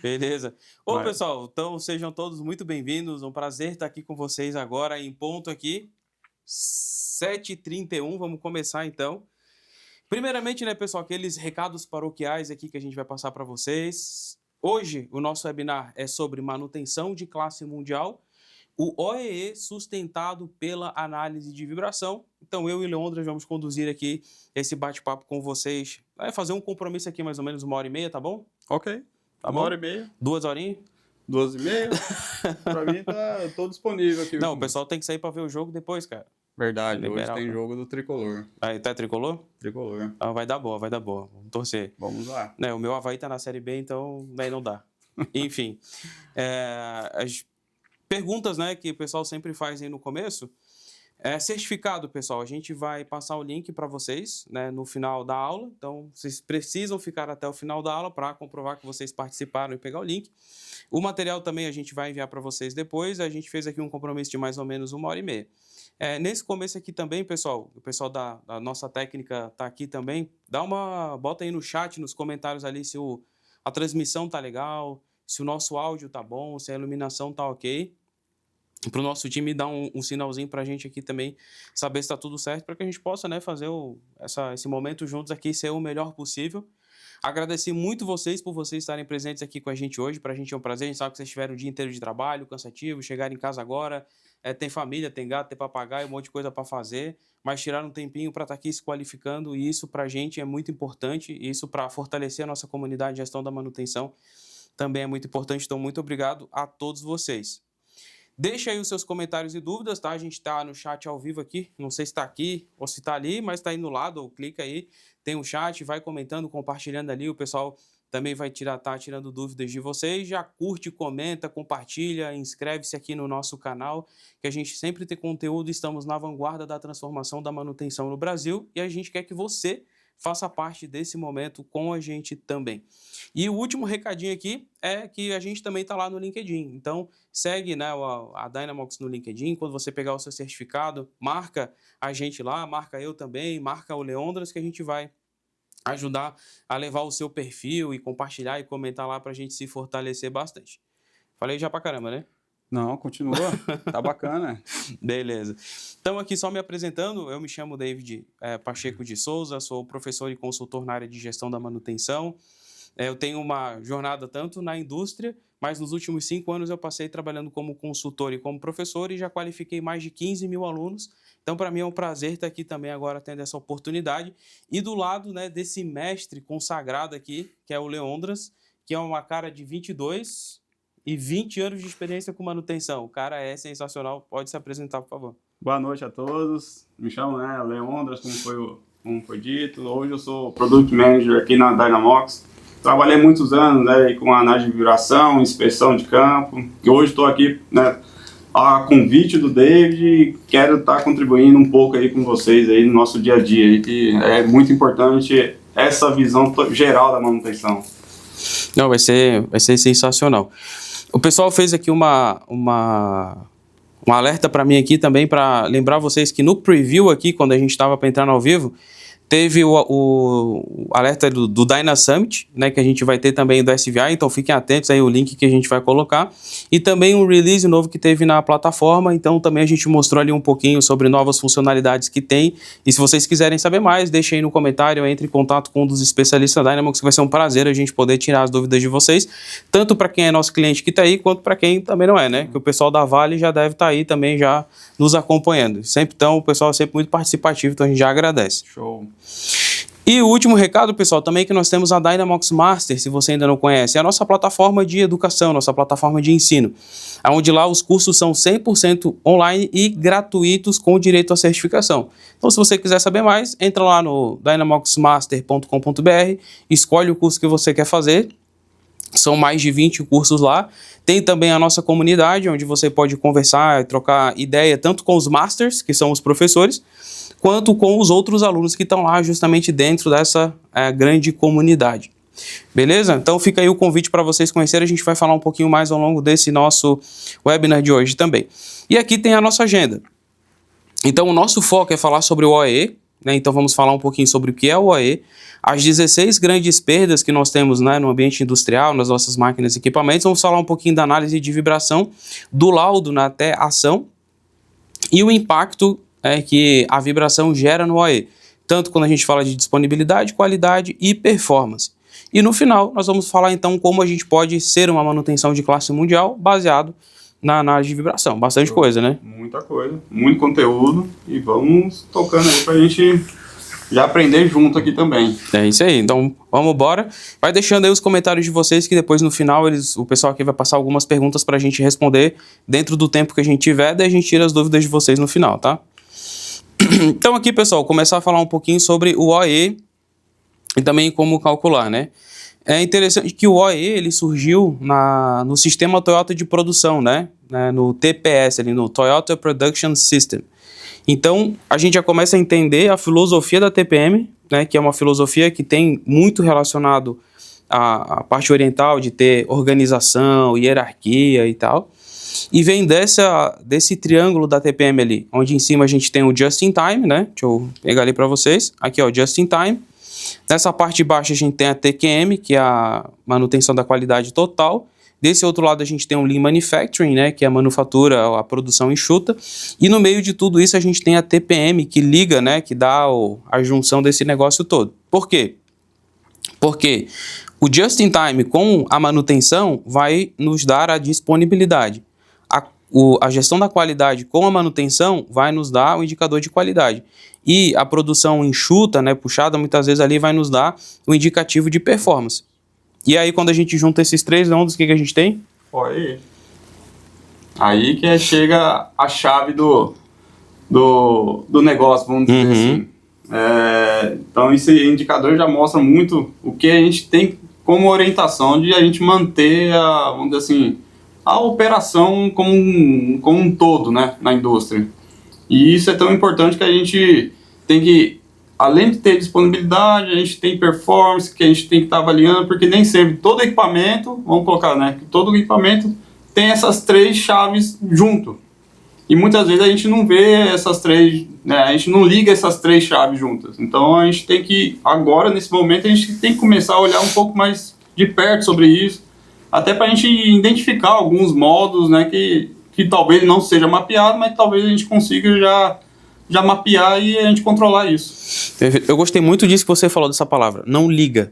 Beleza. Ô, Vai. pessoal, então sejam todos muito bem-vindos. Um prazer estar aqui com vocês agora em ponto aqui, 7h31. Vamos começar então. Primeiramente, né, pessoal, aqueles recados paroquiais aqui que a gente vai passar para vocês. Hoje, o nosso webinar é sobre manutenção de classe mundial, o OEE sustentado pela análise de vibração. Então, eu e Leandro vamos conduzir aqui esse bate-papo com vocês. Vai fazer um compromisso aqui mais ou menos 1h30, tá bom? Ok. Tá Uma bom? hora e meia, 2 horinhas? 2h30. Pra mim, eu tô disponível aqui. Não, o pessoal tem que sair pra ver o jogo depois, cara. Verdade, hoje Liberal, tem cara. jogo do Tricolor. Aí, tá tricolor? Tricolor. Ah, vai dar boa, vai dar boa. Vamos torcer. Vamos lá. Né, o meu Avaí tá na Série B, então daí não dá. Enfim, as perguntas, né, que o pessoal sempre faz aí no começo. Certificado, pessoal, a gente vai passar o link para vocês, né, no final da aula. Então, vocês precisam ficar até o final da aula para comprovar que vocês participaram e pegar o link. O material também a gente vai enviar para vocês depois. A gente fez aqui um compromisso de mais ou menos 1h30. Nesse começo aqui também, pessoal, o pessoal da nossa técnica está aqui também. Bota aí no chat, nos comentários ali se a transmissão tá legal, se o nosso áudio tá bom, se a iluminação tá ok. Para o nosso time dar um sinalzinho para a gente aqui também, saber se está tudo certo, para que a gente possa, né, fazer esse momento juntos aqui ser o melhor possível. Agradecer muito vocês por vocês estarem presentes aqui com a gente hoje. Para a gente é um prazer. A gente sabe que vocês tiveram o dia inteiro de trabalho, cansativo, chegaram em casa agora, tem família, tem gato, tem papagaio, um monte de coisa para fazer, mas tiraram um tempinho para estar aqui se qualificando, e isso para a gente é muito importante. E isso para fortalecer a nossa comunidade de gestão da manutenção também é muito importante. Então, muito obrigado a todos vocês. Deixa aí os seus comentários e dúvidas, tá? A gente tá no chat ao vivo aqui, não sei se está aqui ou se está ali, mas está aí no lado, ou clica aí, tem um chat, vai comentando, compartilhando ali, o pessoal também vai tá tirando dúvidas de vocês. Já curte, comenta, compartilha, inscreve-se aqui no nosso canal, que a gente sempre tem conteúdo, estamos na vanguarda da transformação da manutenção no Brasil, e a gente quer que você faça parte desse momento com a gente também. E o último recadinho aqui é que a gente também está lá no LinkedIn. Então, segue, né, a Dynamox no LinkedIn. Quando você pegar o seu certificado, marca a gente lá, marca eu também, marca o Leondras, que a gente vai ajudar a levar o seu perfil e compartilhar e comentar lá para a gente se fortalecer bastante. Falei já pra caramba, né? Não, continua. Tá bacana. Beleza. Então, aqui só me apresentando, eu me chamo David Pacheco de Souza, sou professor e consultor na área de gestão da manutenção. Eu tenho uma jornada tanto na indústria, mas nos últimos 5 anos eu passei trabalhando como consultor e como professor e já qualifiquei mais de 15 mil alunos. Então, para mim é um prazer estar aqui também agora tendo essa oportunidade. E do lado, né, desse mestre consagrado aqui, que é o Leondras, que é uma cara de 22 e 20 anos de experiência com manutenção. O cara é sensacional. Pode se apresentar, por favor. Boa noite a todos. Me chamo, né, Leondras, como foi dito. Hoje eu sou Product Manager aqui na Dynamox. Trabalhei muitos anos, né, com análise de vibração, inspeção de campo. E hoje estou aqui, né, a convite do David, e quero estar contribuindo um pouco aí com vocês aí no nosso dia a dia. E que é muito importante essa visão geral da manutenção. Não, vai ser sensacional. O pessoal fez aqui um alerta para mim aqui também, para lembrar vocês que no preview aqui, quando a gente estava para entrar no ao vivo, teve o alerta do Dyna Summit, né, que a gente vai ter também do SVI, então fiquem atentos aí o link que a gente vai colocar. E também um release novo que teve na plataforma, então também a gente mostrou ali um pouquinho sobre novas funcionalidades que tem. E se vocês quiserem saber mais, deixem aí no comentário, entre em contato com um dos especialistas da Dynamox, que vai ser um prazer a gente poder tirar as dúvidas de vocês, tanto para quem é nosso cliente que está aí, quanto para quem também não é, né? Que o pessoal da Vale já deve estar aí também já nos acompanhando. Sempre, então, o pessoal é sempre muito participativo, então a gente já agradece. Show. E o último recado, pessoal, também que nós temos a Dynamox Master, se você ainda não conhece, é a nossa plataforma de educação, nossa plataforma de ensino, onde lá os cursos são 100% online e gratuitos com direito à certificação. Então, se você quiser saber mais, entra lá no dynamoxmaster.com.br, escolhe o curso que você quer fazer. São mais de 20 cursos lá. Tem também a nossa comunidade, onde você pode conversar e trocar ideia, tanto com os masters, que são os professores, quanto com os outros alunos que estão lá justamente dentro dessa grande comunidade. Beleza? Então fica aí o convite para vocês conhecerem. A gente vai falar um pouquinho mais ao longo desse nosso webinar de hoje também. E aqui tem a nossa agenda. Então o nosso foco é falar sobre o OEE, né? Então vamos falar um pouquinho sobre o que é o OE, as 16 grandes perdas que nós temos, né, no ambiente industrial, nas nossas máquinas e equipamentos. Vamos falar um pouquinho da análise de vibração, do laudo, né, até ação, e o impacto que a vibração gera no OE, tanto quando a gente fala de disponibilidade, qualidade e performance. E no final, nós vamos falar então como a gente pode ser uma manutenção de classe mundial baseado na análise de vibração. Bastante coisa, né? Muita coisa, muito conteúdo, e vamos tocando aí pra gente já aprender junto aqui também. É isso aí, então vamos embora. Vai deixando aí os comentários de vocês, que depois no final o pessoal aqui vai passar algumas perguntas pra gente responder dentro do tempo que a gente tiver, daí a gente tira as dúvidas de vocês no final, tá? Então aqui, pessoal, começar a falar um pouquinho sobre o OE e também como calcular, né? É interessante que o OE ele surgiu no sistema Toyota de produção, né? No TPS, ali, no Toyota Production System. Então, a gente já começa a entender a filosofia da TPM, né? Que é uma filosofia que tem muito relacionado à parte oriental, de ter organização, hierarquia e tal. E vem desse triângulo da TPM ali, onde em cima a gente tem o Just in Time, né? Deixa eu pegar ali para vocês. Aqui, ó, Just in Time. Nessa parte de baixo a gente tem a TQM, que é a manutenção da qualidade total. Desse outro lado a gente tem o Lean Manufacturing, né, que é a manufatura, a produção enxuta. E no meio de tudo isso a gente tem a TPM, que liga, né, que dá a junção desse negócio todo. Por quê? Porque o Just in Time com a manutenção vai nos dar a disponibilidade. A gestão da qualidade com a manutenção vai nos dar o indicador de qualidade. E a produção enxuta, né, puxada, muitas vezes ali vai nos dar o indicativo de performance. E aí, quando a gente junta esses três ondas, o que a gente tem? Aí que chega a chave do negócio, vamos dizer assim. Então, esse indicador já mostra muito o que a gente tem como orientação de a gente manter vamos dizer assim, a operação como um todo, né, na indústria. E isso é tão importante que a gente tem que, além de ter disponibilidade, a gente tem performance, que a gente tem que estar avaliando, porque nem sempre todo equipamento, vamos colocar, né, que todo equipamento tem essas três chaves junto. E muitas vezes a gente não vê essas três, né, a gente não liga essas três chaves juntas. Então a gente tem que, agora, nesse momento, a gente tem que começar a olhar um pouco mais de perto sobre isso, até para a gente identificar alguns modos, né, que talvez não seja mapeado, mas talvez a gente consiga já mapear e a gente controlar isso. Eu gostei muito disso que você falou, dessa palavra, não liga.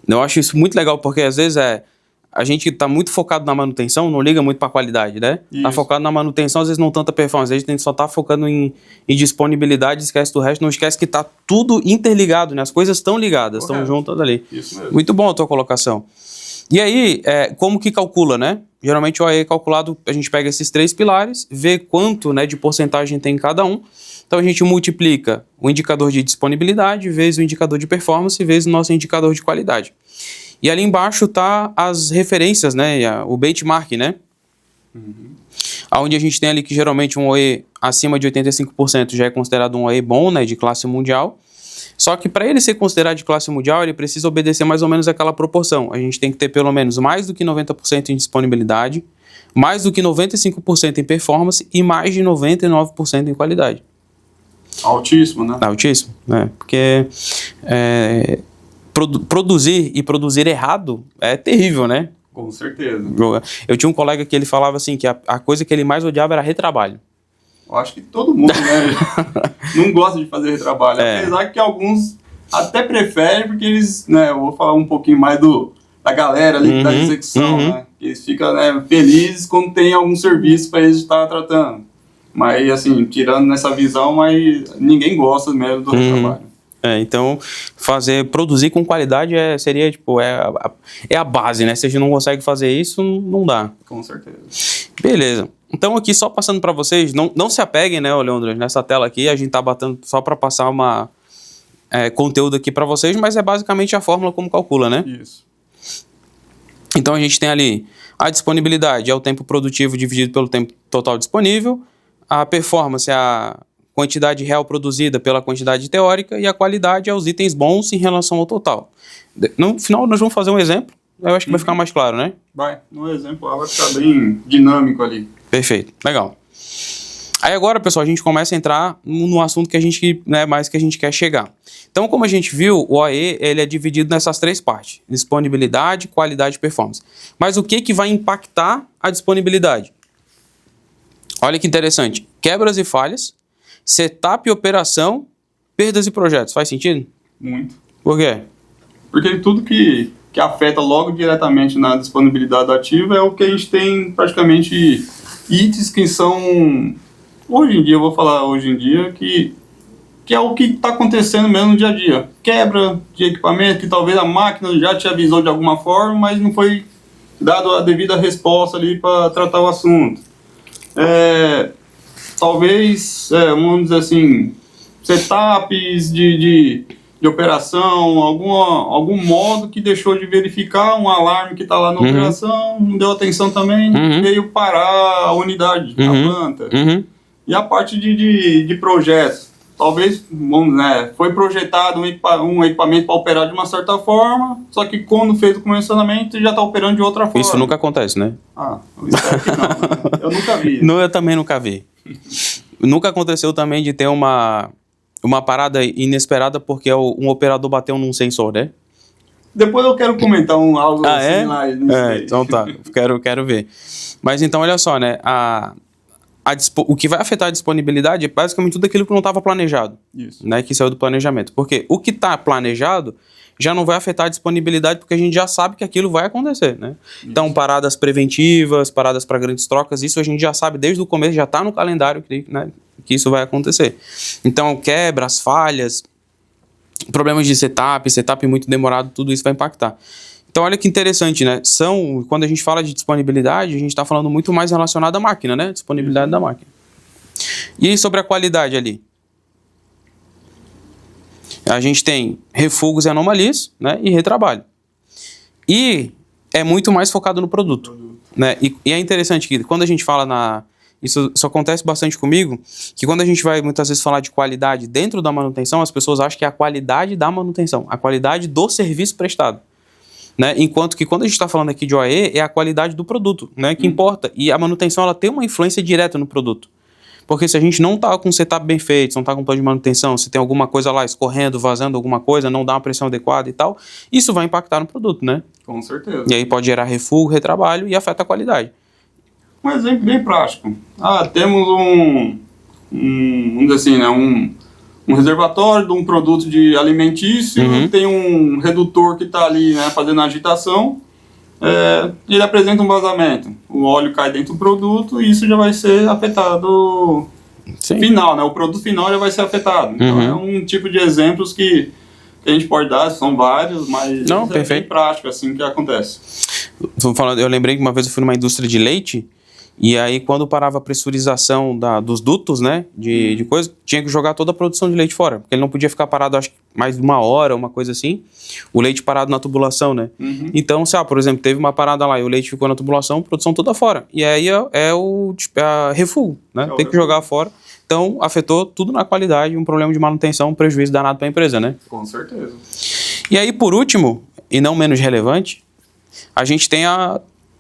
Eu acho isso muito legal, porque às vezes a gente está muito focado na manutenção, não liga muito para a qualidade, né? Está focado na manutenção, às vezes não tanta performance, às vezes a gente só está focando em disponibilidade, esquece do resto, não esquece que está tudo interligado, né? As coisas estão ligadas, estão juntas ali. Isso mesmo. Muito bom a tua colocação. E aí, como que calcula, né? Geralmente o OE é calculado, a gente pega esses três pilares, vê quanto, né, de porcentagem tem em cada um. Então a gente multiplica o indicador de disponibilidade vezes o indicador de performance vezes o nosso indicador de qualidade. E ali embaixo tá as referências, né, o benchmark, né? Onde a gente tem ali que geralmente um OE acima de 85% já é considerado um OE bom, né, de classe mundial. Só que para ele ser considerado de classe mundial, ele precisa obedecer mais ou menos aquela proporção. A gente tem que ter pelo menos mais do que 90% em disponibilidade, mais do que 95% em performance e mais de 99% em qualidade. Altíssimo, né? Altíssimo, né? Porque produzir e produzir errado é terrível, né? Com certeza. Eu tinha um colega que ele falava assim, que a coisa que ele mais odiava era retrabalho. Eu acho que todo mundo, né, não gosta de fazer retrabalho. Apesar que alguns até preferem, porque eles, né, eu vou falar um pouquinho mais da galera ali da execução, né? Eles ficam, né, felizes quando tem algum serviço para eles estar tratando. Mas, assim, tirando nessa visão, mas ninguém gosta mesmo do retrabalho. Então, produzir com qualidade seria, tipo, a base, né? Se a gente não consegue fazer isso, não dá. Com certeza. Beleza. Então, aqui, só passando para vocês, não se apeguem, né, Leandro, nessa tela aqui, a gente tá batendo só para passar conteúdo aqui para vocês, mas é basicamente a fórmula como calcula, né? Isso. Então, a gente tem ali a disponibilidade, é o tempo produtivo dividido pelo tempo total disponível, a performance é a quantidade real produzida pela quantidade teórica e a qualidade é os itens bons em relação ao total. No final, nós vamos fazer um exemplo, eu acho que vai ficar mais claro, né? Vai, no exemplo vai ficar bem dinâmico ali. Perfeito, legal. Aí agora, pessoal, a gente começa a entrar no assunto que a gente, né, mais que a gente quer chegar. Então, como a gente viu, o OE ele é dividido nessas 3 partes: disponibilidade, qualidade e performance. Mas o que vai impactar a disponibilidade? Olha que interessante. Quebras e falhas, setup e operação, perdas e projetos. Faz sentido? Muito. Por quê? Porque tudo que afeta logo diretamente na disponibilidade do ativo é o que a gente tem praticamente itens que são, hoje em dia, eu vou falar hoje em dia, que é o que está acontecendo mesmo no dia a dia. Quebra de equipamento, que talvez a máquina já te avisou de alguma forma, mas não foi dado a devida resposta ali para tratar o assunto. Talvez, vamos dizer assim, setups de operação, algum modo que deixou de verificar um alarme que está lá na operação, não deu atenção também, veio parar a unidade, a planta. E a parte de projetos. Talvez, foi projetado um equipamento para operar de uma certa forma, só que quando fez o comissionamento já está operando de outra forma. Isso nunca acontece, né? Eu espero que não, né? Eu nunca vi. Não, eu também nunca vi. Nunca aconteceu também de ter uma parada inesperada porque um operador bateu num sensor, né? Depois eu quero comentar algo similar nisso aí. Então tá, quero ver. Mas então, olha só, né? O que vai afetar a disponibilidade é basicamente tudo aquilo que não estava planejado. Isso. Né, que saiu do planejamento. Porque o que está planejado já não vai afetar a disponibilidade porque a gente já sabe que aquilo vai acontecer, né? Então, paradas preventivas, paradas para grandes trocas, isso a gente já sabe desde o começo, já está no calendário que isso vai acontecer. Então, quebras, falhas, problemas de setup muito demorado, tudo isso vai impactar. Então, olha que interessante, né? Quando a gente fala de disponibilidade, a gente está falando muito mais relacionado à máquina, né? Disponibilidade da máquina. E aí, sobre a qualidade ali? A gente tem refugos e anomalias, né? E retrabalho. E é muito mais focado no produto. Né? E é interessante que quando a gente fala Isso acontece bastante comigo, que quando a gente vai muitas vezes falar de qualidade dentro da manutenção, as pessoas acham que é a qualidade da manutenção, a qualidade do serviço prestado. Né? Enquanto que quando a gente está falando aqui de OE, é a qualidade do produto, né? Que importa. E a manutenção ela tem uma influência direta no produto. Porque se a gente não está com o setup bem feito, se não está com o plano de manutenção, se tem alguma coisa lá escorrendo, vazando alguma coisa, não dá uma pressão adequada e tal, isso vai impactar no produto, né? Com certeza. E aí pode gerar refugo, retrabalho e afeta a qualidade. Um exemplo bem prático. Temos vamos dizer assim, né? Um reservatório de um produto de alimentício, tem um redutor que está ali, né, fazendo a agitação, ele apresenta um vazamento. O óleo cai dentro do produto e isso já vai ser afetado. Sim. Final, né? O produto final já vai ser afetado. Então é um tipo de exemplos que a gente pode dar, são vários, mas é bem prático assim que acontece. Eu lembrei que uma vez eu fui numa indústria de leite. E aí, quando parava a pressurização dos dutos, né, de coisa, tinha que jogar toda a produção de leite fora. Porque ele não podia ficar parado, acho que mais de 1 hora, uma coisa assim. O leite parado na tubulação, né? Então, por exemplo, teve uma parada lá e o leite ficou na tubulação, produção toda fora. E aí é refugo, né? Tem que jogar fora. Então, afetou tudo na qualidade, um problema de manutenção, um prejuízo danado para a empresa, né? Com certeza. E aí, por último, e não menos relevante, a gente tem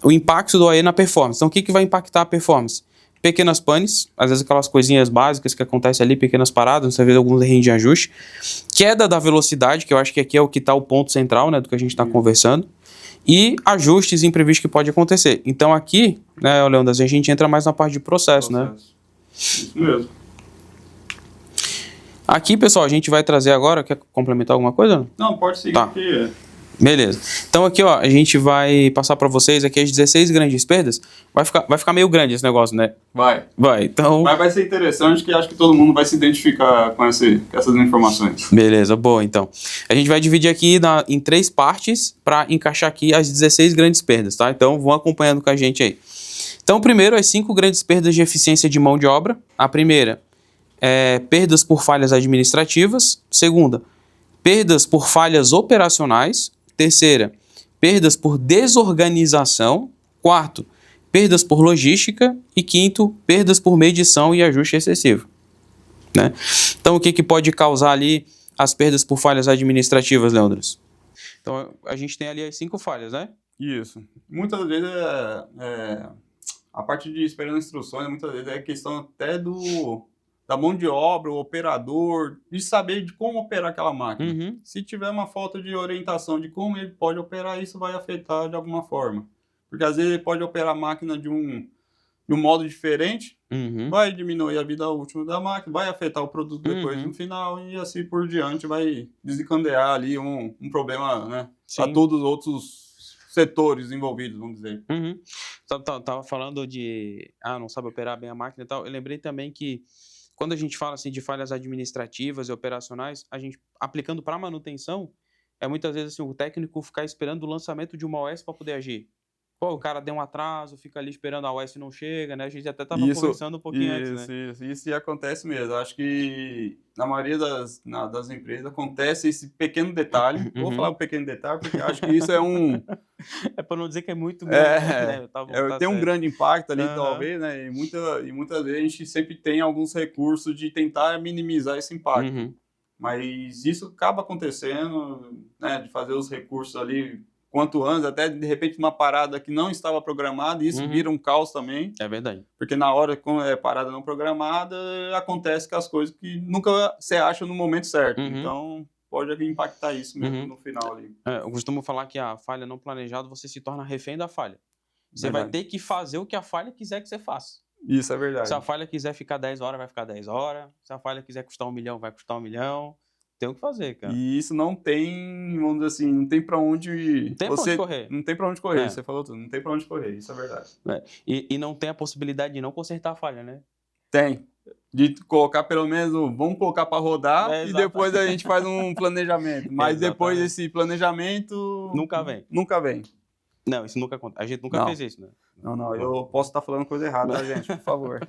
o impacto do OE na performance. Então, o que vai impactar a performance? Pequenas panes, às vezes aquelas coisinhas básicas que acontecem ali, pequenas paradas, você vê alguns erros de ajuste. Queda da velocidade, que eu acho que aqui é o que está o ponto central, né, do que a gente está conversando. E ajustes imprevistos que pode acontecer. Então, aqui, né, Leandro, a gente entra mais na parte de processo, né? Isso mesmo. Aqui, pessoal, a gente vai trazer agora... Quer complementar alguma coisa? Não, pode seguir aqui. Beleza. Então aqui, ó, a gente vai passar para vocês aqui as 16 grandes perdas. Vai ficar meio grande esse negócio, né? Vai. Então... Mas vai ser interessante que acho que todo mundo vai se identificar com essas informações. Beleza, boa, então. A gente vai dividir aqui em 3 partes para encaixar aqui as 16 grandes perdas, tá? Então vão acompanhando com a gente aí. Então, primeiro, as 5 grandes perdas de eficiência de mão de obra. A primeira é perdas por falhas administrativas. Segunda, perdas por falhas operacionais. Terceira, perdas por desorganização. Quarto, perdas por logística. E quinto, perdas por medição e ajuste excessivo. Né? Então, o que pode causar ali as perdas por falhas administrativas, Leandros? Então, a gente tem ali as 5 falhas, né? Isso. Muitas vezes a parte de esperando instruções, muitas vezes é questão até da mão de obra, o operador, de saber de como operar aquela máquina. Uhum. Se tiver uma falta de orientação de como ele pode operar, isso vai afetar de alguma forma. Porque às vezes ele pode operar a máquina de um modo diferente, Uhum. vai diminuir a vida útil da máquina, vai afetar o produto depois Uhum. no final e assim por diante vai desencadear ali um problema, né, para Sim. todos os outros setores envolvidos, vamos dizer. Uhum. Tava falando de, não sabe operar bem a máquina e tal. Eu lembrei também que quando a gente fala assim de falhas administrativas e operacionais, a gente aplicando para manutenção, muitas vezes assim, o técnico ficar esperando o lançamento de uma OS para poder agir. Pô, o cara deu um atraso, fica ali esperando a OS não chega, né? A gente até tava conversando um pouquinho antes, né? Isso acontece mesmo. Eu acho que na maioria das empresas acontece esse pequeno detalhe. Eu vou falar um pequeno detalhe porque acho que isso é É para não dizer que é muito grande, né? Tá bom, tá tem um certo. grande impacto ali, Aham. talvez, né? E muitas vezes a gente sempre tem alguns recursos de tentar minimizar esse impacto. Uhum. Mas isso acaba acontecendo, né? De fazer os recursos ali quanto antes, até de repente uma parada que não estava programada, e isso vira um caos também. É verdade. Porque na hora, quando é parada não programada, acontece com as coisas que nunca você acha no momento certo. Uhum. Então, pode impactar isso mesmo no final ali. Eu costumo falar que a falha não planejada, você se torna refém da falha. Você Verdade. vai ter que fazer o que a falha quiser que você faça. Isso é verdade. Se a falha quiser ficar 10 horas, vai ficar 10 horas. Se a falha quiser custar 1 milhão, vai custar 1 milhão. Tem o que fazer, cara. E isso não tem, vamos dizer assim, não tem pra onde... Não tem pra onde correr. Não tem pra onde correr, É. você falou tudo. Não tem pra onde correr, isso é verdade. E não tem a possibilidade de não consertar a falha, né? Tem. De colocar pelo menos, vamos colocar pra rodar e depois a gente faz um planejamento. Mas depois desse planejamento... Nunca vem. Nunca vem. Não, isso nunca acontece. A gente nunca fez isso, né? Não, eu posso estar falando coisa errada, tá, gente? Por favor.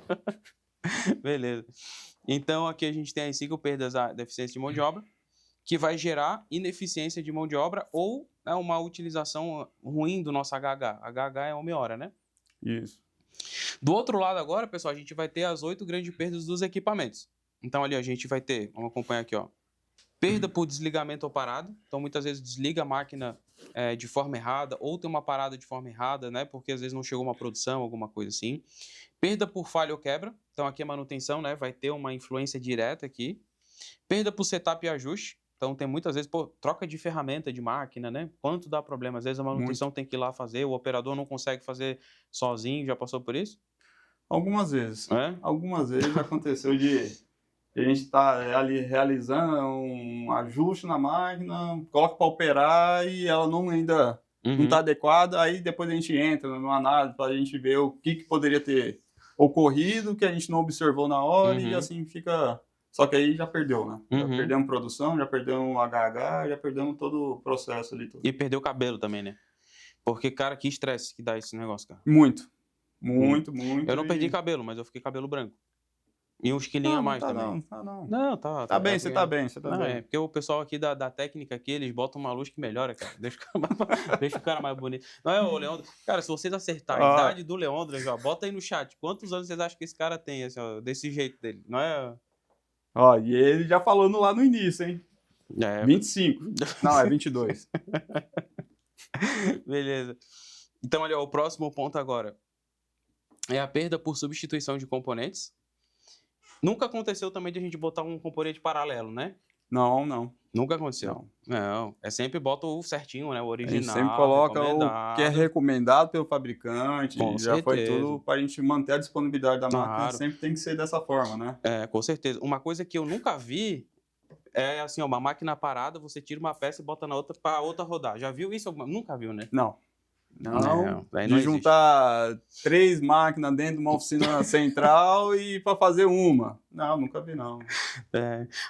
Beleza. Então, aqui a gente tem as 5 perdas da deficiência de mão de obra, que vai gerar ineficiência de mão de obra ou uma utilização ruim do nosso HH. HH é homem-hora, né? Isso. Do outro lado agora, pessoal, a gente vai ter as 8 grandes perdas dos equipamentos. Então, ali a gente vai ter, vamos acompanhar aqui, ó. Perda por desligamento ou parada. Então, muitas vezes desliga a máquina de forma errada ou tem uma parada de forma errada, né? Porque às vezes não chegou uma produção, alguma coisa assim. Perda por falha ou quebra. Então, aqui a manutenção, né? Vai ter uma influência direta aqui. Perda por setup e ajuste. Então, tem muitas vezes, troca de ferramenta de máquina, né? Quanto dá problema? Às vezes a manutenção tem que ir lá fazer, o operador não consegue fazer sozinho. Já passou por isso? Algumas vezes. Algumas vezes aconteceu de a gente estar ali realizando um ajuste na máquina, coloca para operar e ela ainda não está adequada, aí depois a gente entra numa análise para a gente ver o que poderia ter ocorrido, que a gente não observou na hora e assim fica... Só que aí já perdeu, né? Já perdemos produção, já perdemos o HH, já perdemos todo o processo ali. Tudo. E perdeu o cabelo também, né? Porque, cara, que estresse que dá esse negócio, cara. Muito. Eu não perdi cabelo, mas eu fiquei cabelo branco. E uns quilinhos a mais também. Não, tá. Tá bem, você tá bem. É porque o pessoal aqui da técnica aqui, eles botam uma luz que melhora, cara. Deixa o cara mais bonito. Não é o Leandro? Cara, se vocês acertarem a idade do Leandro, já bota aí no chat. Quantos anos vocês acham que esse cara tem, assim, ó, desse jeito dele? Não é... E ele já falou lá no início, hein? 25. Não, é 22. Beleza. Então, olha, o próximo ponto agora é a perda por substituição de componentes. Nunca aconteceu também de a gente botar um componente paralelo, né? Não. Nunca aconteceu. Não. É sempre bota o certinho, né? O original. A gente sempre coloca o que é recomendado pelo fabricante. Com já certeza. Foi tudo para a gente manter a disponibilidade da máquina. Sempre tem que ser dessa forma, né? Com certeza. Uma coisa que eu nunca vi é assim, ó, uma máquina parada, você tira uma peça e bota na outra para outra rodar. Já viu isso? Nunca viu, né? Não. De juntar 3 máquinas dentro de uma oficina central e para fazer uma. Não, nunca vi, não.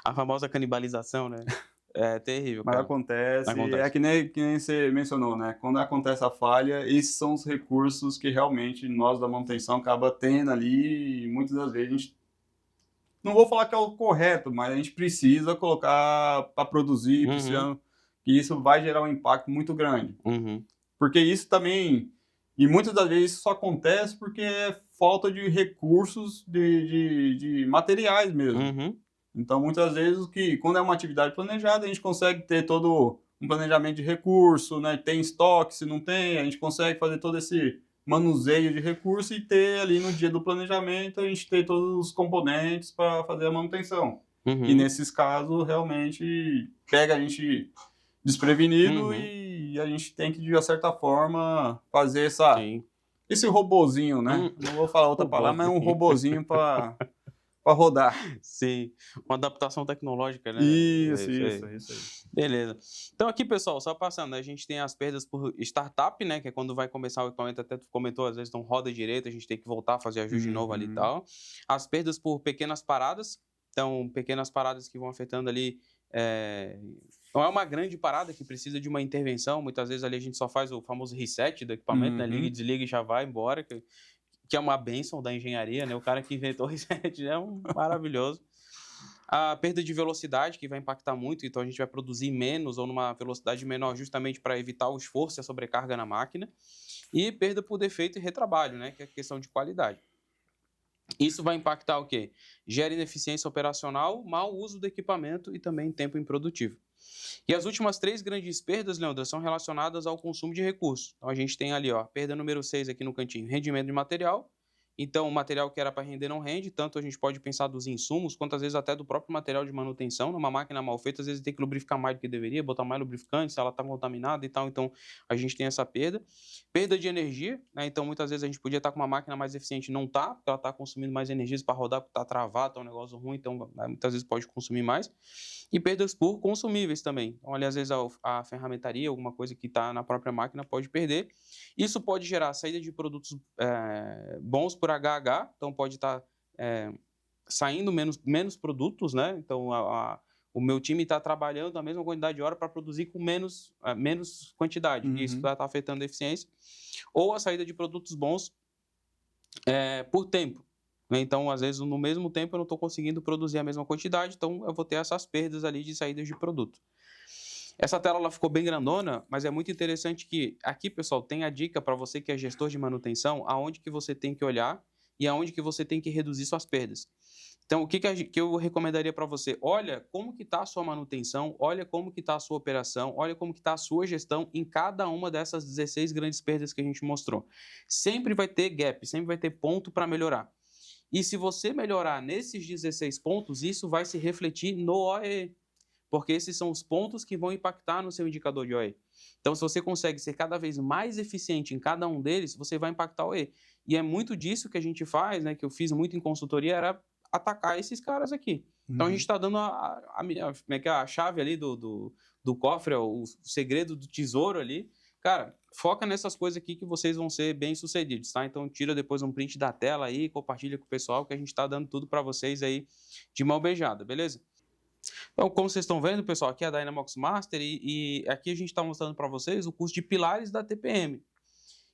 A famosa canibalização, né? É terrível, Mas cara. acontece. É que nem você mencionou, né? Quando acontece a falha, esses são os recursos que realmente nós da manutenção acaba tendo ali e muitas das vezes a gente... Não vou falar que é o correto, mas a gente precisa colocar para produzir, precisando, que isso vai gerar um impacto muito grande. Porque isso também, e muitas das vezes isso só acontece porque é falta de recursos, de materiais mesmo. Então, muitas vezes, quando é uma atividade planejada, a gente consegue ter todo um planejamento de recurso, né? Tem estoque, se não tem, a gente consegue fazer todo esse manuseio de recurso e ter ali no dia do planejamento, a gente ter todos os componentes para fazer a manutenção. E nesses casos, realmente, pega a gente desprevenido e a gente tem que, de uma certa forma, fazer esse robozinho, né? Não vou falar outra palavra, mas um robozinho para rodar. Sim, uma adaptação tecnológica, né? Isso aí. Beleza. Então aqui, pessoal, só passando, a gente tem as perdas por startup, né? Que é quando vai começar o equipamento, até tu comentou, às vezes não roda direito, a gente tem que voltar a fazer ajuste de novo ali e tal. As perdas por pequenas paradas, então pequenas paradas que vão afetando ali... Não é uma grande parada que precisa de uma intervenção, muitas vezes ali a gente só faz o famoso reset do equipamento, né? Liga e desliga e já vai embora, que é uma bênção da engenharia, né? O cara que inventou o reset é maravilhoso. A perda de velocidade, que vai impactar muito, então a gente vai produzir menos ou numa velocidade menor, justamente para evitar o esforço e a sobrecarga na máquina. E perda por defeito e retrabalho, né? Que é a questão de qualidade. Isso vai impactar o quê? Gera ineficiência operacional, mau uso do equipamento e também tempo improdutivo. E as últimas 3 grandes perdas, Leandro, são relacionadas ao consumo de recursos. Então, a gente tem ali, ó, perda número 6 aqui no cantinho, rendimento de material. Então, o material que era para render não rende, tanto a gente pode pensar dos insumos, quanto às vezes até do próprio material de manutenção. Numa máquina mal feita, às vezes tem que lubrificar mais do que deveria, botar mais lubrificante, se ela está contaminada e tal. Então, a gente tem essa perda. Perda de energia, né? Então, muitas vezes a gente podia estar com uma máquina mais eficiente, não está, porque ela está consumindo mais energias para rodar, porque está travado, está um negócio ruim, então muitas vezes pode consumir mais. E perdas por consumíveis também. Então, ali, às vezes, a ferramentaria, alguma coisa que está na própria máquina, pode perder. Isso pode gerar saída de produtos bons por HH, então pode estar saindo menos produtos, né? Então, o meu time está trabalhando a mesma quantidade de hora para produzir com menos quantidade. E isso vai estar afetando a eficiência. Ou a saída de produtos bons por tempo. Então, às vezes, no mesmo tempo, eu não estou conseguindo produzir a mesma quantidade, então eu vou ter essas perdas ali de saídas de produto. Essa tela ela ficou bem grandona, mas é muito interessante que aqui, pessoal, tem a dica para você que é gestor de manutenção, aonde que você tem que olhar e aonde que você tem que reduzir suas perdas. Então, o que eu recomendaria para você? Olha como que está a sua manutenção, olha como que está a sua operação, olha como que está a sua gestão em cada uma dessas 16 grandes perdas que a gente mostrou. Sempre vai ter gap, sempre vai ter ponto para melhorar. E se você melhorar nesses 16 pontos, isso vai se refletir no OEE, porque esses são os pontos que vão impactar no seu indicador de OEE. Então, se você consegue ser cada vez mais eficiente em cada um deles, você vai impactar o OEE. E é muito disso que a gente faz, né, que eu fiz muito em consultoria, era atacar esses caras aqui. Então, a gente está dando a chave ali do cofre, o segredo do tesouro ali. Cara, foca nessas coisas aqui que vocês vão ser bem-sucedidos, tá? Então, tira depois um print da tela aí, compartilha com o pessoal, que a gente está dando tudo para vocês aí de mão beijada, beleza? Então, como vocês estão vendo, pessoal, aqui é a Dynamox Master e aqui a gente está mostrando para vocês o curso de pilares da TPM.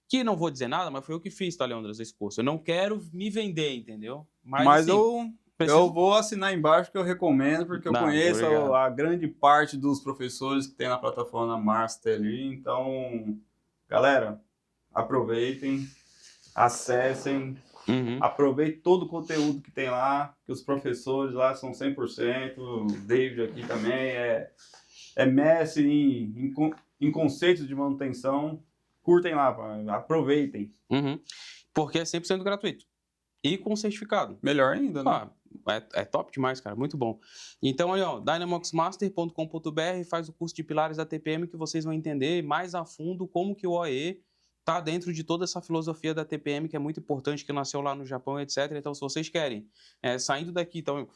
Que não vou dizer nada, mas foi eu que fiz, tá, Leandro, esse curso. Eu não quero me vender, entendeu? Mas assim, eu vou assinar embaixo que eu recomendo, porque eu conheço a grande parte dos professores que tem na plataforma Master ali. Então, galera, aproveitem, acessem, aproveitem todo o conteúdo que tem lá, que os professores lá são 100%, o David aqui também é mestre em conceitos de manutenção. Curtem lá, aproveitem. Porque é 100% gratuito. E com certificado. Melhor ainda, né? É top demais, cara. Muito bom. Então, olha, ó, dynamoxmaster.com.br, faz o curso de pilares da TPM que vocês vão entender mais a fundo como que o OE está dentro de toda essa filosofia da TPM, que é muito importante, que nasceu lá no Japão, etc. Então, se vocês querem, saindo daqui, então,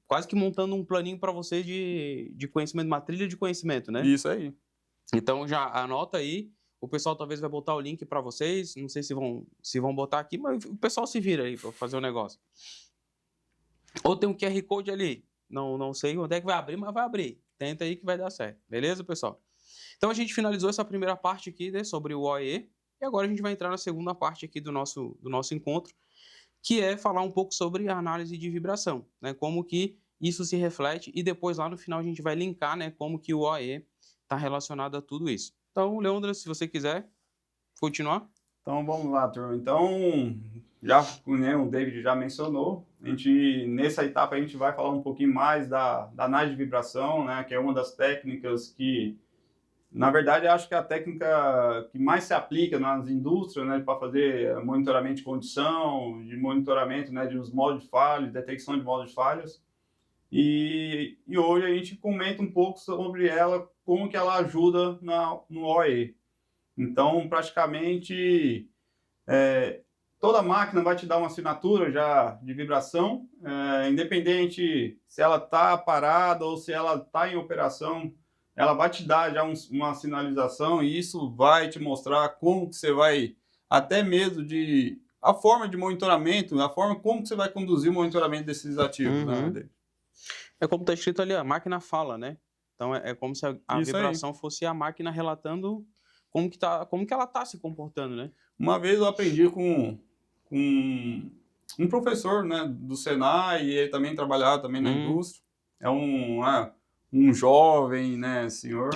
quase que montando um planinho para vocês de conhecimento, uma trilha de conhecimento, né? Isso aí. Então, já anota aí. O pessoal talvez vai botar o link para vocês. Não sei se vão botar aqui, mas o pessoal se vira aí para fazer o negócio. Ou tem um QR Code ali. Não sei onde é que vai abrir, mas vai abrir. Tenta aí que vai dar certo. Beleza, pessoal? Então, a gente finalizou essa primeira parte aqui, né, sobre o OE. E agora a gente vai entrar na segunda parte aqui do nosso encontro, que é falar um pouco sobre a análise de vibração, né? Como que isso se reflete. E depois, lá no final, a gente vai linkar, né, como que o OE está relacionado a tudo isso. Então, Leandro, se você quiser continuar. Então, vamos lá, turma. Então, já, né, o David já mencionou, nessa etapa a gente vai falar um pouquinho mais da análise de vibração, né, que é uma das técnicas que Na verdade, acho que a técnica que mais se aplica nas indústrias, né, para fazer monitoramento de condição, de monitoramento, né, de os modos de falhas, detecção de modos de falhas. E hoje a gente comenta um pouco sobre ela, como que ela ajuda no OE. Então, praticamente, toda máquina vai te dar uma assinatura já de vibração, independente se ela está parada ou se ela está em operação, ela vai te dar já uma sinalização e isso vai te mostrar como que você vai, até mesmo a forma de monitoramento, a forma como que você vai conduzir o monitoramento desses ativos, né? É como está escrito ali, a máquina fala, né? Então é como se a Isso vibração aí. fosse a máquina relatando como que ela está se comportando, né? Uma vez eu aprendi com um professor, né, do Senai, e ele também trabalhava também na indústria. É um jovem, né, senhor.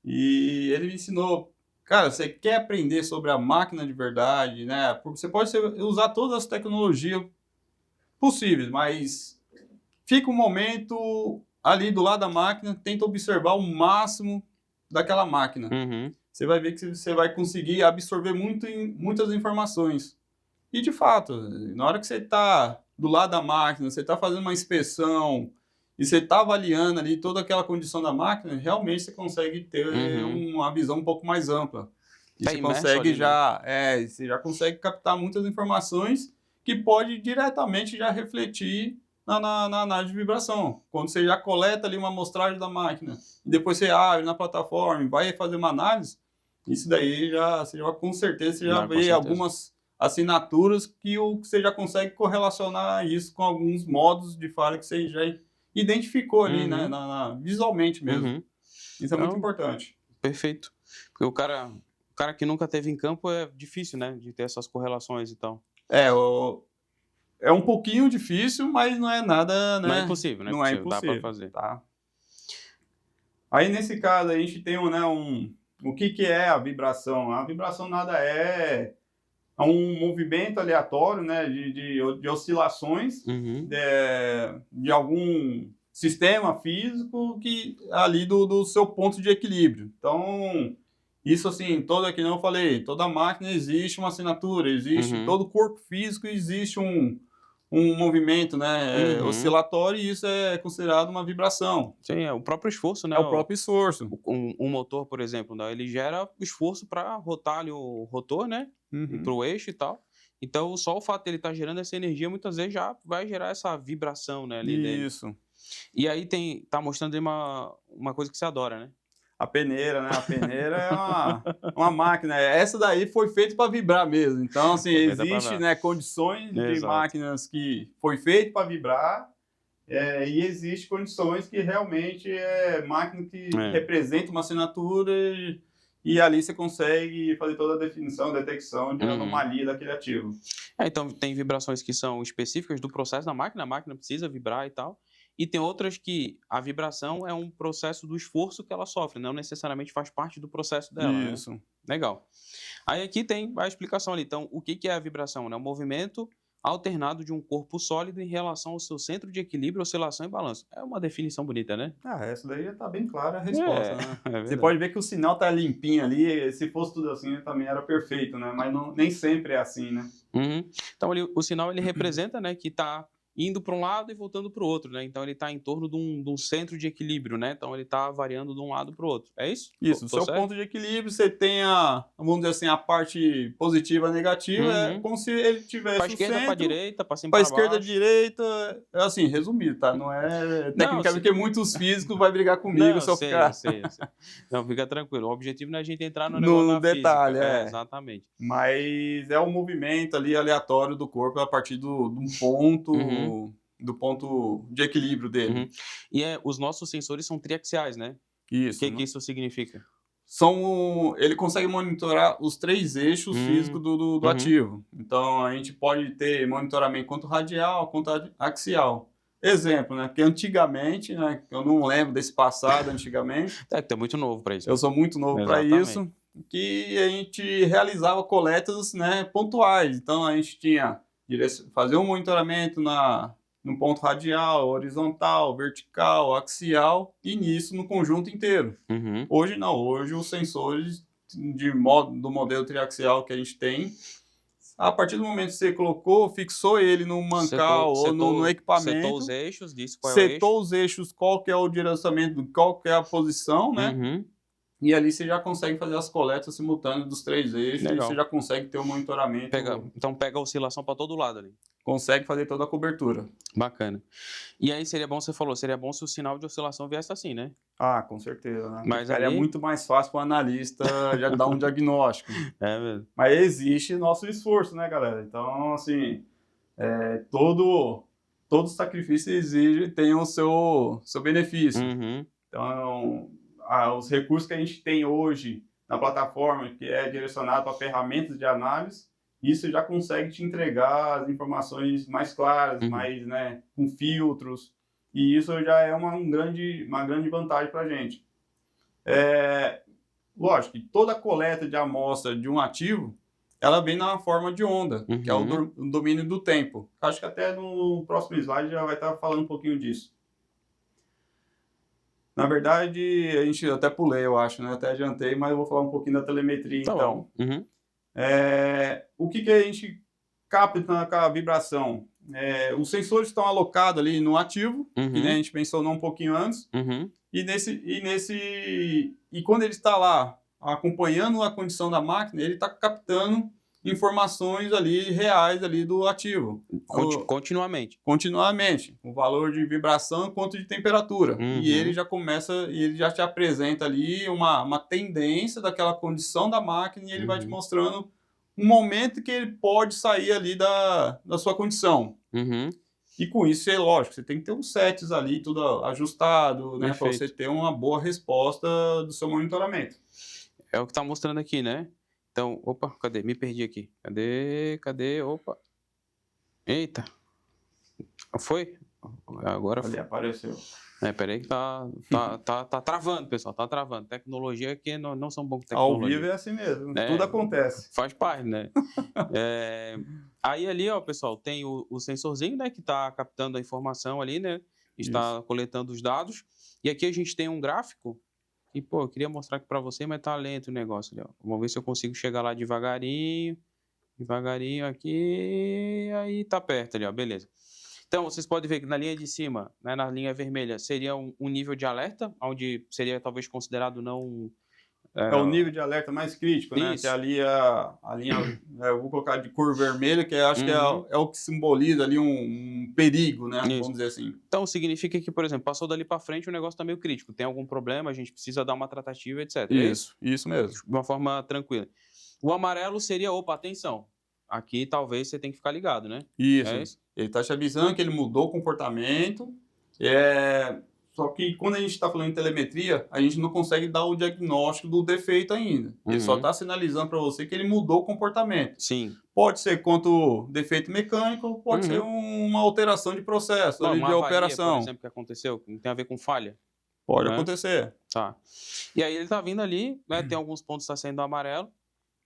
E ele me ensinou, cara, você quer aprender sobre a máquina de verdade, né? Você pode usar todas as tecnologias possíveis, mas fica um momento ali do lado da máquina, tenta observar o máximo daquela máquina. Você vai ver que você vai conseguir absorver muitas informações. E, de fato, na hora que você está do lado da máquina, você está fazendo uma inspeção e você está avaliando ali toda aquela condição da máquina, realmente você consegue ter uma visão um pouco mais ampla. E Tá você imerso consegue ali, né? você já consegue captar muitas informações que pode diretamente já refletir na análise de vibração. Quando você já coleta ali uma amostragem da máquina, e depois você abre na plataforma, vai fazer uma análise, isso daí você já com certeza você já Não, com vê certeza. algumas assinaturas que você já consegue correlacionar isso com alguns modos de falha que você já identificou ali, né, visualmente mesmo. Isso é muito importante. Perfeito. Porque o cara que nunca teve em campo é difícil, né, de ter essas correlações e tal. É um pouquinho difícil, mas não é nada, né? Não é impossível, Não é dá para impossível, fazer. tá? Aí, nesse caso, a gente tem o que é a vibração? A vibração nada é um movimento aleatório, né, de oscilações de algum sistema físico ali do seu ponto de equilíbrio. Então, isso assim, que não eu falei, toda máquina existe uma assinatura, existe todo corpo físico existe um movimento, né, oscilatório, e isso é considerado uma vibração. Sim, é o próprio esforço, né? É o próprio esforço. Um motor, por exemplo, né, ele gera esforço para rotar ali o rotor, né? Para o eixo e tal. Então, só o fato de ele estar gerando essa energia, muitas vezes já vai gerar essa vibração, né, ali dele. Isso. E aí tá mostrando aí uma coisa que você adora, né? A peneira, né? A peneira é uma máquina. Essa daí foi feita para vibrar mesmo. Então, assim, existe, né, condições de máquinas que foi feito para vibrar, e existe condições que realmente é máquina que representa uma assinatura e ali você consegue fazer toda a definição, detecção de anomalia daquele ativo. Então, tem vibrações que são específicas do processo da máquina, a máquina precisa vibrar e tal. E tem outras que a vibração é um processo do esforço que ela sofre, não necessariamente faz parte do processo dela. Isso. Né? Legal. Aí aqui tem a explicação ali. Então, o que é a vibração? É um movimento alternado de um corpo sólido em relação ao seu centro de equilíbrio, oscilação e balanço. É uma definição bonita, né? Essa daí já tá bem clara a resposta, né? Você É pode ver que o sinal tá limpinho ali, se fosse tudo assim também era perfeito, né? Mas nem sempre é assim, né? Então ali, o sinal ele representa, né, que tá indo para um lado e voltando para o outro, né? Então ele está em torno de um centro de equilíbrio, né? Então ele está variando de um lado para o outro. É isso? Isso, o seu ponto de equilíbrio, você tem vamos dizer assim, a parte positiva e negativa, é como se ele tivesse para esquerda, para direita, para cima, para para baixo. esquerda, direita, assim, resumido, tá? Não é tecnicamente, porque muitos físicos vão brigar comigo se eu ficar... Sei. Não, fica tranquilo. O objetivo não é a gente entrar no detalhe, física. Exatamente. Mas é um movimento ali aleatório do corpo a partir de um ponto... do ponto de equilíbrio dele. E os nossos sensores são triaxiais, né? Isso. O que isso significa? Ele consegue monitorar os 3 eixos físicos do ativo. Então, a gente pode ter monitoramento quanto radial, quanto axial. Exemplo, né? Porque antigamente, né? Eu não lembro desse passado antigamente. Que tu é muito novo para isso. Eu sou muito novo para isso. Que a gente realizava coletas, né, pontuais. Então, a gente tinha fazer um monitoramento no ponto radial, horizontal, vertical, axial, e nisso no conjunto inteiro. Uhum. Hoje não, hoje os sensores do modelo triaxial que a gente tem, a partir do momento que você colocou, fixou ele no mancal ou no Setou equipamento, os eixos, disse qual é o eixo. setou os eixos, qual que é o direcionamento, qual que é a posição, né? Uhum. E ali você já consegue fazer as coletas simultâneas dos 3 eixos Legal. e você já consegue ter um monitoramento. Então pega a oscilação para todo lado ali. Consegue fazer toda a cobertura. Bacana. E aí seria bom, você falou, seria bom se o sinal de oscilação viesse assim, né? Ah, com certeza, né? Mas Ficaria ali... muito mais fácil para o analista já dar um diagnóstico. É mesmo. Mas existe nosso esforço, né, galera? Então, assim, todo sacrifício tem o seu benefício. Uhum. Então, os recursos que a gente tem hoje na plataforma, que é direcionado para ferramentas de análise, isso já consegue te entregar as informações mais claras, mais, né, com filtros, e isso já é uma grande vantagem para a gente. Lógico que toda coleta de amostra de um ativo, ela vem na forma de onda, que é o domínio do tempo. Acho que até no próximo slide já vai estar falando um pouquinho disso. Na verdade, a gente até pulei, eu acho, né? Até adiantei, mas eu vou falar um pouquinho da telemetria, Tá então. uhum. O que a gente capta com a vibração? Os sensores estão alocados ali no ativo, que né, a gente mencionou um pouquinho antes, e quando ele está lá acompanhando a condição da máquina, ele está captando informações ali reais ali do ativo. Continuamente. Continuamente. O valor de vibração quanto de temperatura. E ele já ele já te apresenta ali uma tendência daquela condição da máquina e ele vai te mostrando um momento que ele pode sair ali da sua condição. E com isso, é lógico, você tem que ter uns sets ali, tudo ajustado, né? Para você ter uma boa resposta do seu monitoramento. É o que está mostrando aqui, né? Então, opa, cadê? Me perdi aqui. Cadê? Opa. Eita. Foi? Agora Ali apareceu. Peraí que tá travando, pessoal. Tá travando. Tecnologia que não são bons tecnologia. Ao vivo é assim mesmo. Tudo acontece. Faz parte, né? Aí ali, ó, pessoal, tem o sensorzinho, né? Que tá captando a informação ali, né? Está coletando os dados. E aqui a gente tem um gráfico. E, pô, eu queria mostrar aqui para você, mas tá lento o negócio ali, ó. Vamos ver se eu consigo chegar lá devagarinho. Devagarinho aqui. Aí tá perto ali, ó. Beleza. Então, vocês podem ver que na linha de cima, né, na linha vermelha, seria um nível de alerta, onde seria talvez considerado não... É o nível de alerta mais crítico, né? Que ali a linha, eu vou colocar de cor vermelha, que acho que é o que simboliza ali um perigo, né? Vamos dizer assim. Então, significa que, por exemplo, passou dali para frente, o negócio está meio crítico. Tem algum problema, a gente precisa dar uma tratativa, etc. Isso mesmo. De uma forma tranquila. O amarelo seria, opa, atenção. Aqui talvez você tenha que ficar ligado, né? Isso. Ele está te avisando que ele mudou o comportamento. Só que quando a gente está falando em telemetria, a gente não consegue dar o diagnóstico do defeito ainda. Ele só está sinalizando para você que ele mudou o comportamento. Sim. Pode ser quanto defeito mecânico, pode ser uma alteração de processo, ali, de operação. Por exemplo, que aconteceu, que não tem a ver com falha. Pode acontecer. Tá. E aí ele está vindo ali, né, tem alguns pontos que está saindo amarelo.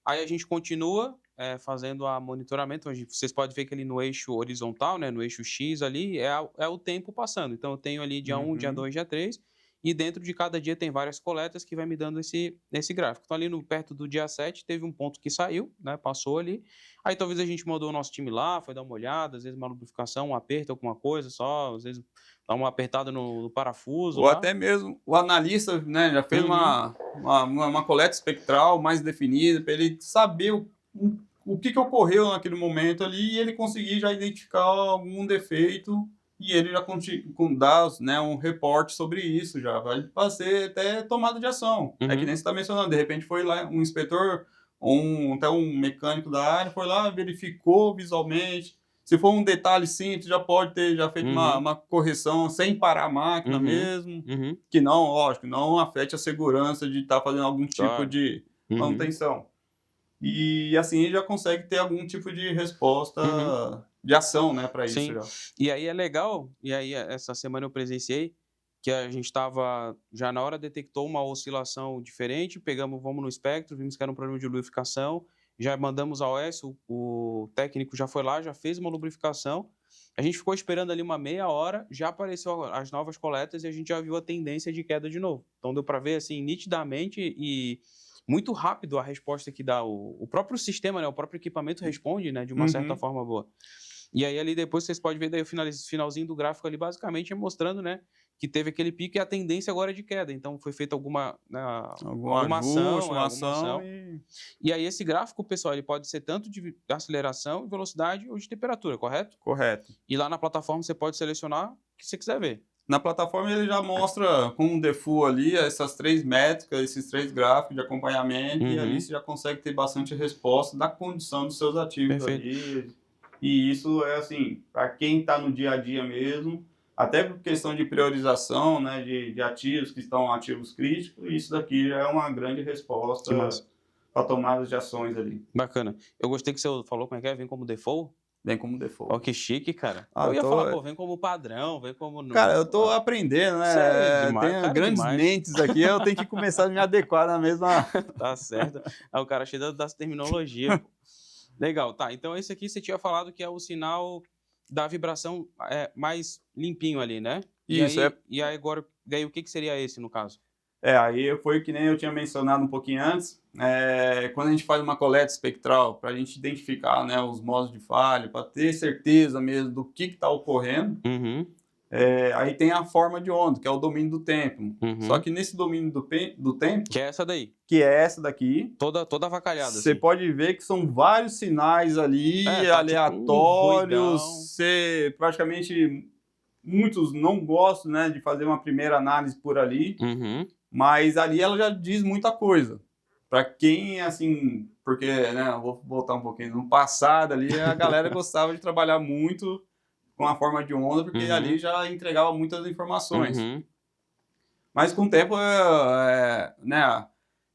Aí a gente continua fazendo a monitoramento. Vocês podem ver que ali no eixo horizontal, né, no eixo X ali, é o tempo passando. Então eu tenho ali dia 1, dia 2, dia 3, e dentro de cada dia tem várias coletas que vai me dando esse gráfico. Então ali perto do dia 7 teve um ponto que saiu, né, passou ali. Aí talvez a gente mandou o nosso time lá, foi dar uma olhada, às vezes uma lubrificação, um aperto, alguma coisa só, às vezes dá uma apertada no parafuso. Ou até mesmo o analista, né, já fez uma coleta espectral mais definida para ele saber o que ocorreu naquele momento ali e ele conseguir já identificar algum defeito e ele já dá, né, um reporte sobre isso, já vai fazer até tomada de ação. É que nem você está mencionando, de repente foi lá um inspetor, até um mecânico da área, foi lá, verificou visualmente. Se for um detalhe simples, já pode ter feito uma correção sem parar a máquina mesmo, que não, lógico, não afete a segurança de estar fazendo algum tipo de manutenção. E assim já consegue ter algum tipo de resposta de ação, né, para isso. Já. E aí é legal, e aí essa semana eu presenciei, que a gente estava, já na hora detectou uma oscilação diferente, vamos no espectro, vimos que era um problema de lubrificação, já mandamos a OS, o técnico já foi lá, já fez uma lubrificação. A gente ficou esperando ali uma meia hora, já apareceu as novas coletas e a gente já viu a tendência de queda de novo. Então deu para ver assim nitidamente e muito rápido a resposta que dá o próprio sistema, né? O próprio equipamento responde, né? De uma certa forma boa. E aí ali depois vocês podem ver daí o finalzinho do gráfico ali basicamente mostrando, né? Que teve aquele pico e a tendência agora é de queda. Então foi feita alguma ação. E aí esse gráfico, pessoal, ele pode ser tanto de aceleração, velocidade ou de temperatura, correto? Correto. E lá na plataforma você pode selecionar o que você quiser ver. Na plataforma ele já mostra com um default ali essas 3 métricas, esses 3 gráficos de acompanhamento, e ali você já consegue ter bastante resposta da condição dos seus ativos ali. E isso é assim, para quem está no dia a dia mesmo, até por questão de priorização, né, de ativos que estão ativos críticos, isso daqui já é uma grande resposta para tomadas de ações ali. Bacana. Eu gostei que você falou, como é que é? Vem como default? Vem como default. Ó, que chique, cara. Eu ia falar, pô, vem como padrão, vem como... Cara, eu tô aprendendo, né? Tem grandes mentes aqui, eu tenho que começar a me adequar na mesma... Tá certo. É o cara cheio das terminologias. Legal, tá. Então esse aqui você tinha falado que é o sinal da vibração mais limpinho ali, né? Isso, E aí agora, daí o que seria esse no caso? Aí foi que nem eu tinha mencionado um pouquinho antes, quando a gente faz uma coleta espectral, para a gente identificar, né, os modos de falha, para ter certeza mesmo do que está ocorrendo, aí tem a forma de onda, que é o domínio do tempo. Só que nesse domínio do tempo... Que é essa daí. Que é essa daqui. Toda avacalhada. Você pode ver que são vários sinais ali, aleatórios. Você praticamente... Muitos não gostam, né, de fazer uma primeira análise por ali. Mas ali ela já diz muita coisa. Para quem, assim, porque, né, eu vou voltar um pouquinho, no passado ali a galera gostava de trabalhar muito com a forma de onda, porque ali já entregava muitas informações. Mas com o tempo, né,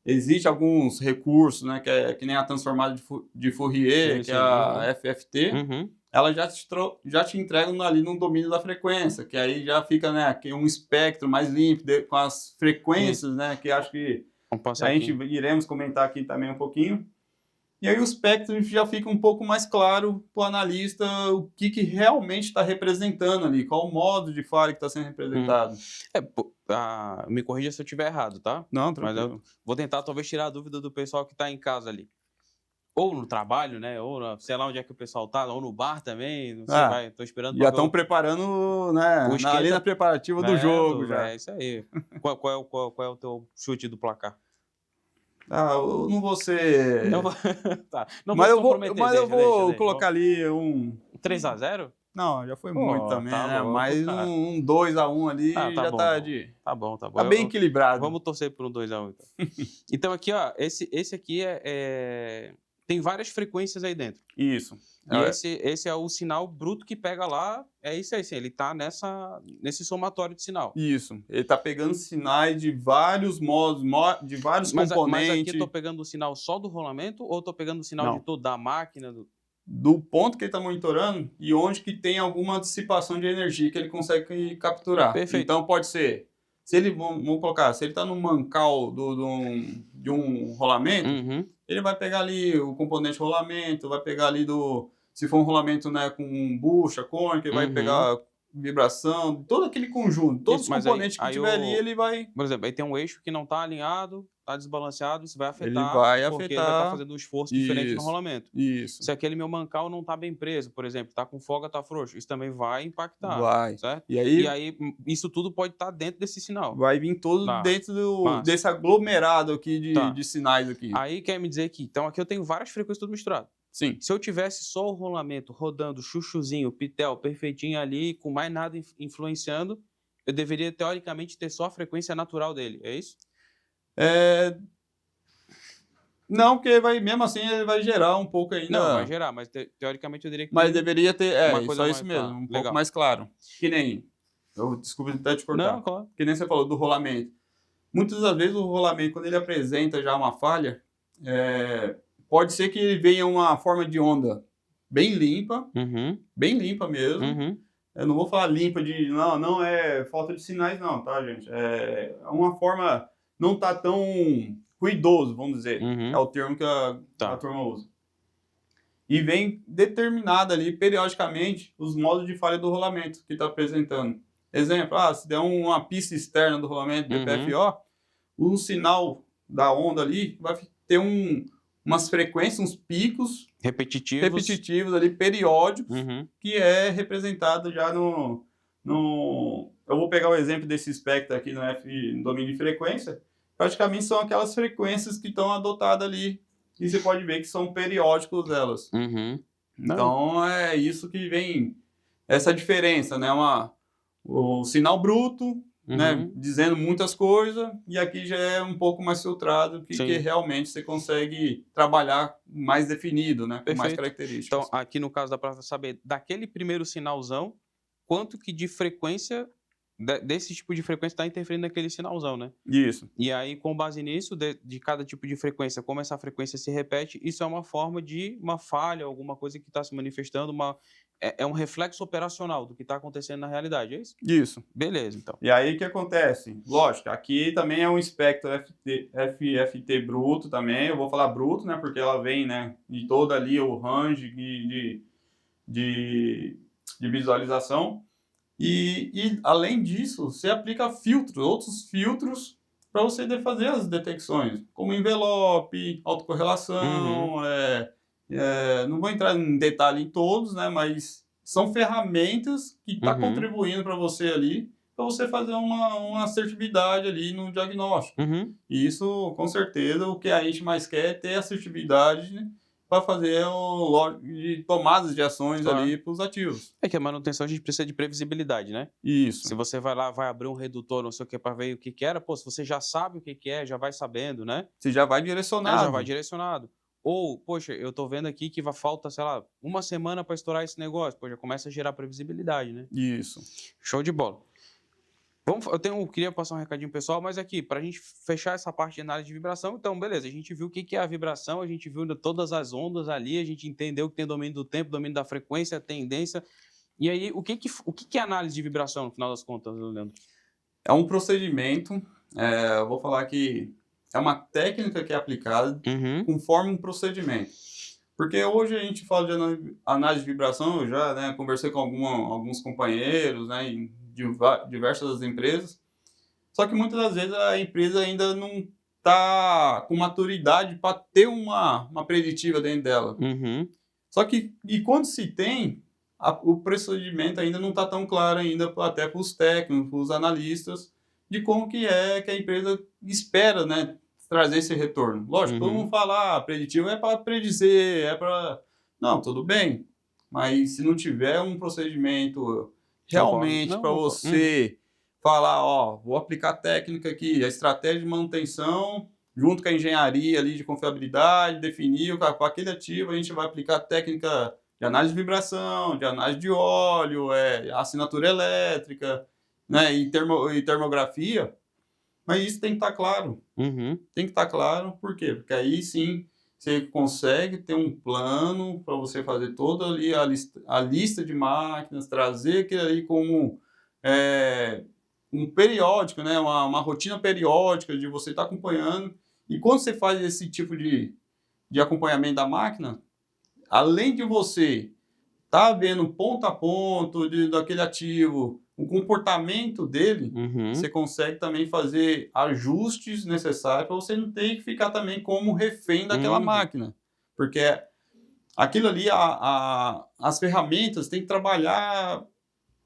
existe alguns recursos, né, que nem a transformada de Fourier, que é a FFT, ela já te entrega ali no domínio da frequência, que aí já fica, né, um espectro mais limpo, com as frequências, né, que acho que a gente iremos comentar aqui também um pouquinho. E aí o espectro já fica um pouco mais claro para o analista o que realmente está representando ali, qual o modo de falha que está sendo representado. Me corrija se eu estiver errado, tá? Não, tranquilo. Mas eu vou tentar talvez tirar a dúvida do pessoal que está em casa ali. Ou no trabalho, né? Ou sei lá onde é que o pessoal tá, ou no bar também. Não sei, tô esperando. Já estão preparando, né? Ali na preparativa do jogo já. É isso aí. Qual é o teu chute do placar? Eu não vou ser... Tá. Mas eu vou colocar ali um... 3-0? Não, já foi muito também, tá né? louco, mas um 2-1 ali já bom, tá de... Tá bom. Tá bem equilibrado. Vamos torcer por um 2-1 então. Então aqui, ó, esse aqui tem várias frequências aí dentro. Isso. E esse é o sinal bruto que pega lá, é isso aí, sim, ele tá nesse somatório de sinal. Isso, ele tá pegando sinais de vários modos, de vários componentes. Mas aqui eu tô pegando o sinal só do rolamento ou eu tô pegando o sinal de toda a máquina? Do ponto que ele está monitorando e onde que tem alguma dissipação de energia que ele consegue capturar. Perfeito. Então pode ser, se ele, vamos colocar, se ele está no mancal de um rolamento, ele vai pegar ali o componente rolamento, vai pegar ali se for um rolamento, né, com bucha, cônica, ele vai pegar vibração, todo aquele conjunto, todos os componentes que tiver ali, ele vai... Por exemplo, aí tem um eixo que não está alinhado, está desbalanceado, isso vai afetar, ele vai porque ele vai estar fazendo um esforço diferente no rolamento. Isso. Se aquele meu mancal não está bem preso, por exemplo, está com folga, está frouxo, isso também vai impactar. Vai. Certo? E aí isso tudo pode estar dentro desse sinal. Vai vir todo dentro desse aglomerado aqui de sinais aqui. Aí quer me dizer que, então aqui eu tenho várias frequências tudo misturado. Sim. Se eu tivesse só o rolamento rodando chuchuzinho, pitel, perfeitinho ali, com mais nada influenciando, eu deveria, teoricamente, ter só a frequência natural dele, é isso? Não, porque mesmo assim ele vai gerar um pouco ainda... Não, vai gerar, mas teoricamente eu diria que... Mas deveria ter, uma coisa só isso mesmo, um pouco mais claro. Que nem... Desculpa até te cortar. Não, claro. Que nem você falou do rolamento. Muitas das vezes o rolamento, quando ele apresenta já uma falha, pode ser que ele venha uma forma de onda bem limpa mesmo. Eu não vou falar limpa de... Não é falta de sinais não, tá, gente? É uma forma... Não tá tão ruidoso, vamos dizer. Uhum. É o termo que Tá. a turma usa. E vem determinado ali, periodicamente, os modos de falha do rolamento que está apresentando. Exemplo, se der uma pista externa do rolamento BPFO, o sinal da onda ali vai ter umas frequências, uns picos repetitivos ali, periódicos, que é representado já no... Eu vou pegar o exemplo desse espectro aqui no domínio de frequência. Praticamente são aquelas frequências que estão adotadas ali, e você pode ver que são periódicos elas. Então, é isso que vem, essa diferença, né? O sinal bruto, né? Dizendo muitas coisas, e aqui já é um pouco mais filtrado, que realmente você consegue trabalhar mais definido, né? Com mais características. Então, aqui no caso dá para saber, daquele primeiro sinalzão, quanto que de frequência, desse tipo de frequência está interferindo naquele sinalzão, né? Isso. E aí, com base nisso, de cada tipo de frequência, como essa frequência se repete, isso é uma forma de uma falha, alguma coisa que está se manifestando, é um reflexo operacional do que está acontecendo na realidade, é isso? Isso. Beleza, então. E aí, o que acontece? Lógico, aqui também é um espectro FFT bruto também, eu vou falar bruto, né, porque ela vem, né, de todo ali o range de visualização. E além disso, você aplica outros filtros para você fazer as detecções, como envelope, autocorrelação, não vou entrar em detalhe em todos, né, mas são ferramentas que estão contribuindo para você ali, para você fazer uma assertividade ali no diagnóstico. E isso, com certeza, o que a gente mais quer é ter assertividade, né, para fazer tomadas de ações ali para os ativos. É que a manutenção a gente precisa de previsibilidade, né? Isso. Se você vai lá, vai abrir um redutor, não sei o que, para ver o que era, se você já sabe o que é, já vai sabendo, né? Você já vai direcionado. Já vai direcionado. Ou, poxa, eu tô vendo aqui que falta, sei lá, uma semana para estourar esse negócio. Pô, já começa a gerar previsibilidade, né? Isso. Show de bola. Eu queria passar um recadinho pessoal, mas aqui, para a gente fechar essa parte de análise de vibração, então, beleza, a gente viu o que é a vibração, a gente viu todas as ondas ali, a gente entendeu que tem domínio do tempo, domínio da frequência, a tendência. E aí, o que é análise de vibração, no final das contas, Leandro? É um procedimento, eu vou falar que é uma técnica que é aplicada conforme um procedimento. Porque hoje a gente fala de análise de vibração, eu já conversei com alguns companheiros, né, em diversas empresas, só que muitas das vezes a empresa ainda não está com maturidade para ter uma preditiva dentro dela. Só que, e quando se tem, o procedimento ainda não está tão claro ainda, até para os técnicos, para os analistas, de como que a empresa espera, né, trazer esse retorno. Lógico, todo mundo fala, preditivo é para predizer, é para... Não, tudo bem, mas se não tiver um procedimento realmente para você falar, vou aplicar a técnica aqui, a estratégia de manutenção, junto com a engenharia ali de confiabilidade, definir para aquele ativo, a gente vai aplicar a técnica de análise de vibração, de análise de óleo, assinatura elétrica, né, e termografia, mas isso tem que estar claro. Tem que estar claro, por quê? Porque aí sim você consegue ter um plano para você fazer toda ali a lista de máquinas, trazer aquilo ali como um periódico, né? Uma rotina periódica de você estar acompanhando. E quando você faz esse tipo de acompanhamento da máquina, além de você estar vendo ponto a ponto daquele ativo, o comportamento dele, você consegue também fazer ajustes necessários para você não ter que ficar também como refém daquela máquina. Porque aquilo ali, as ferramentas têm que trabalhar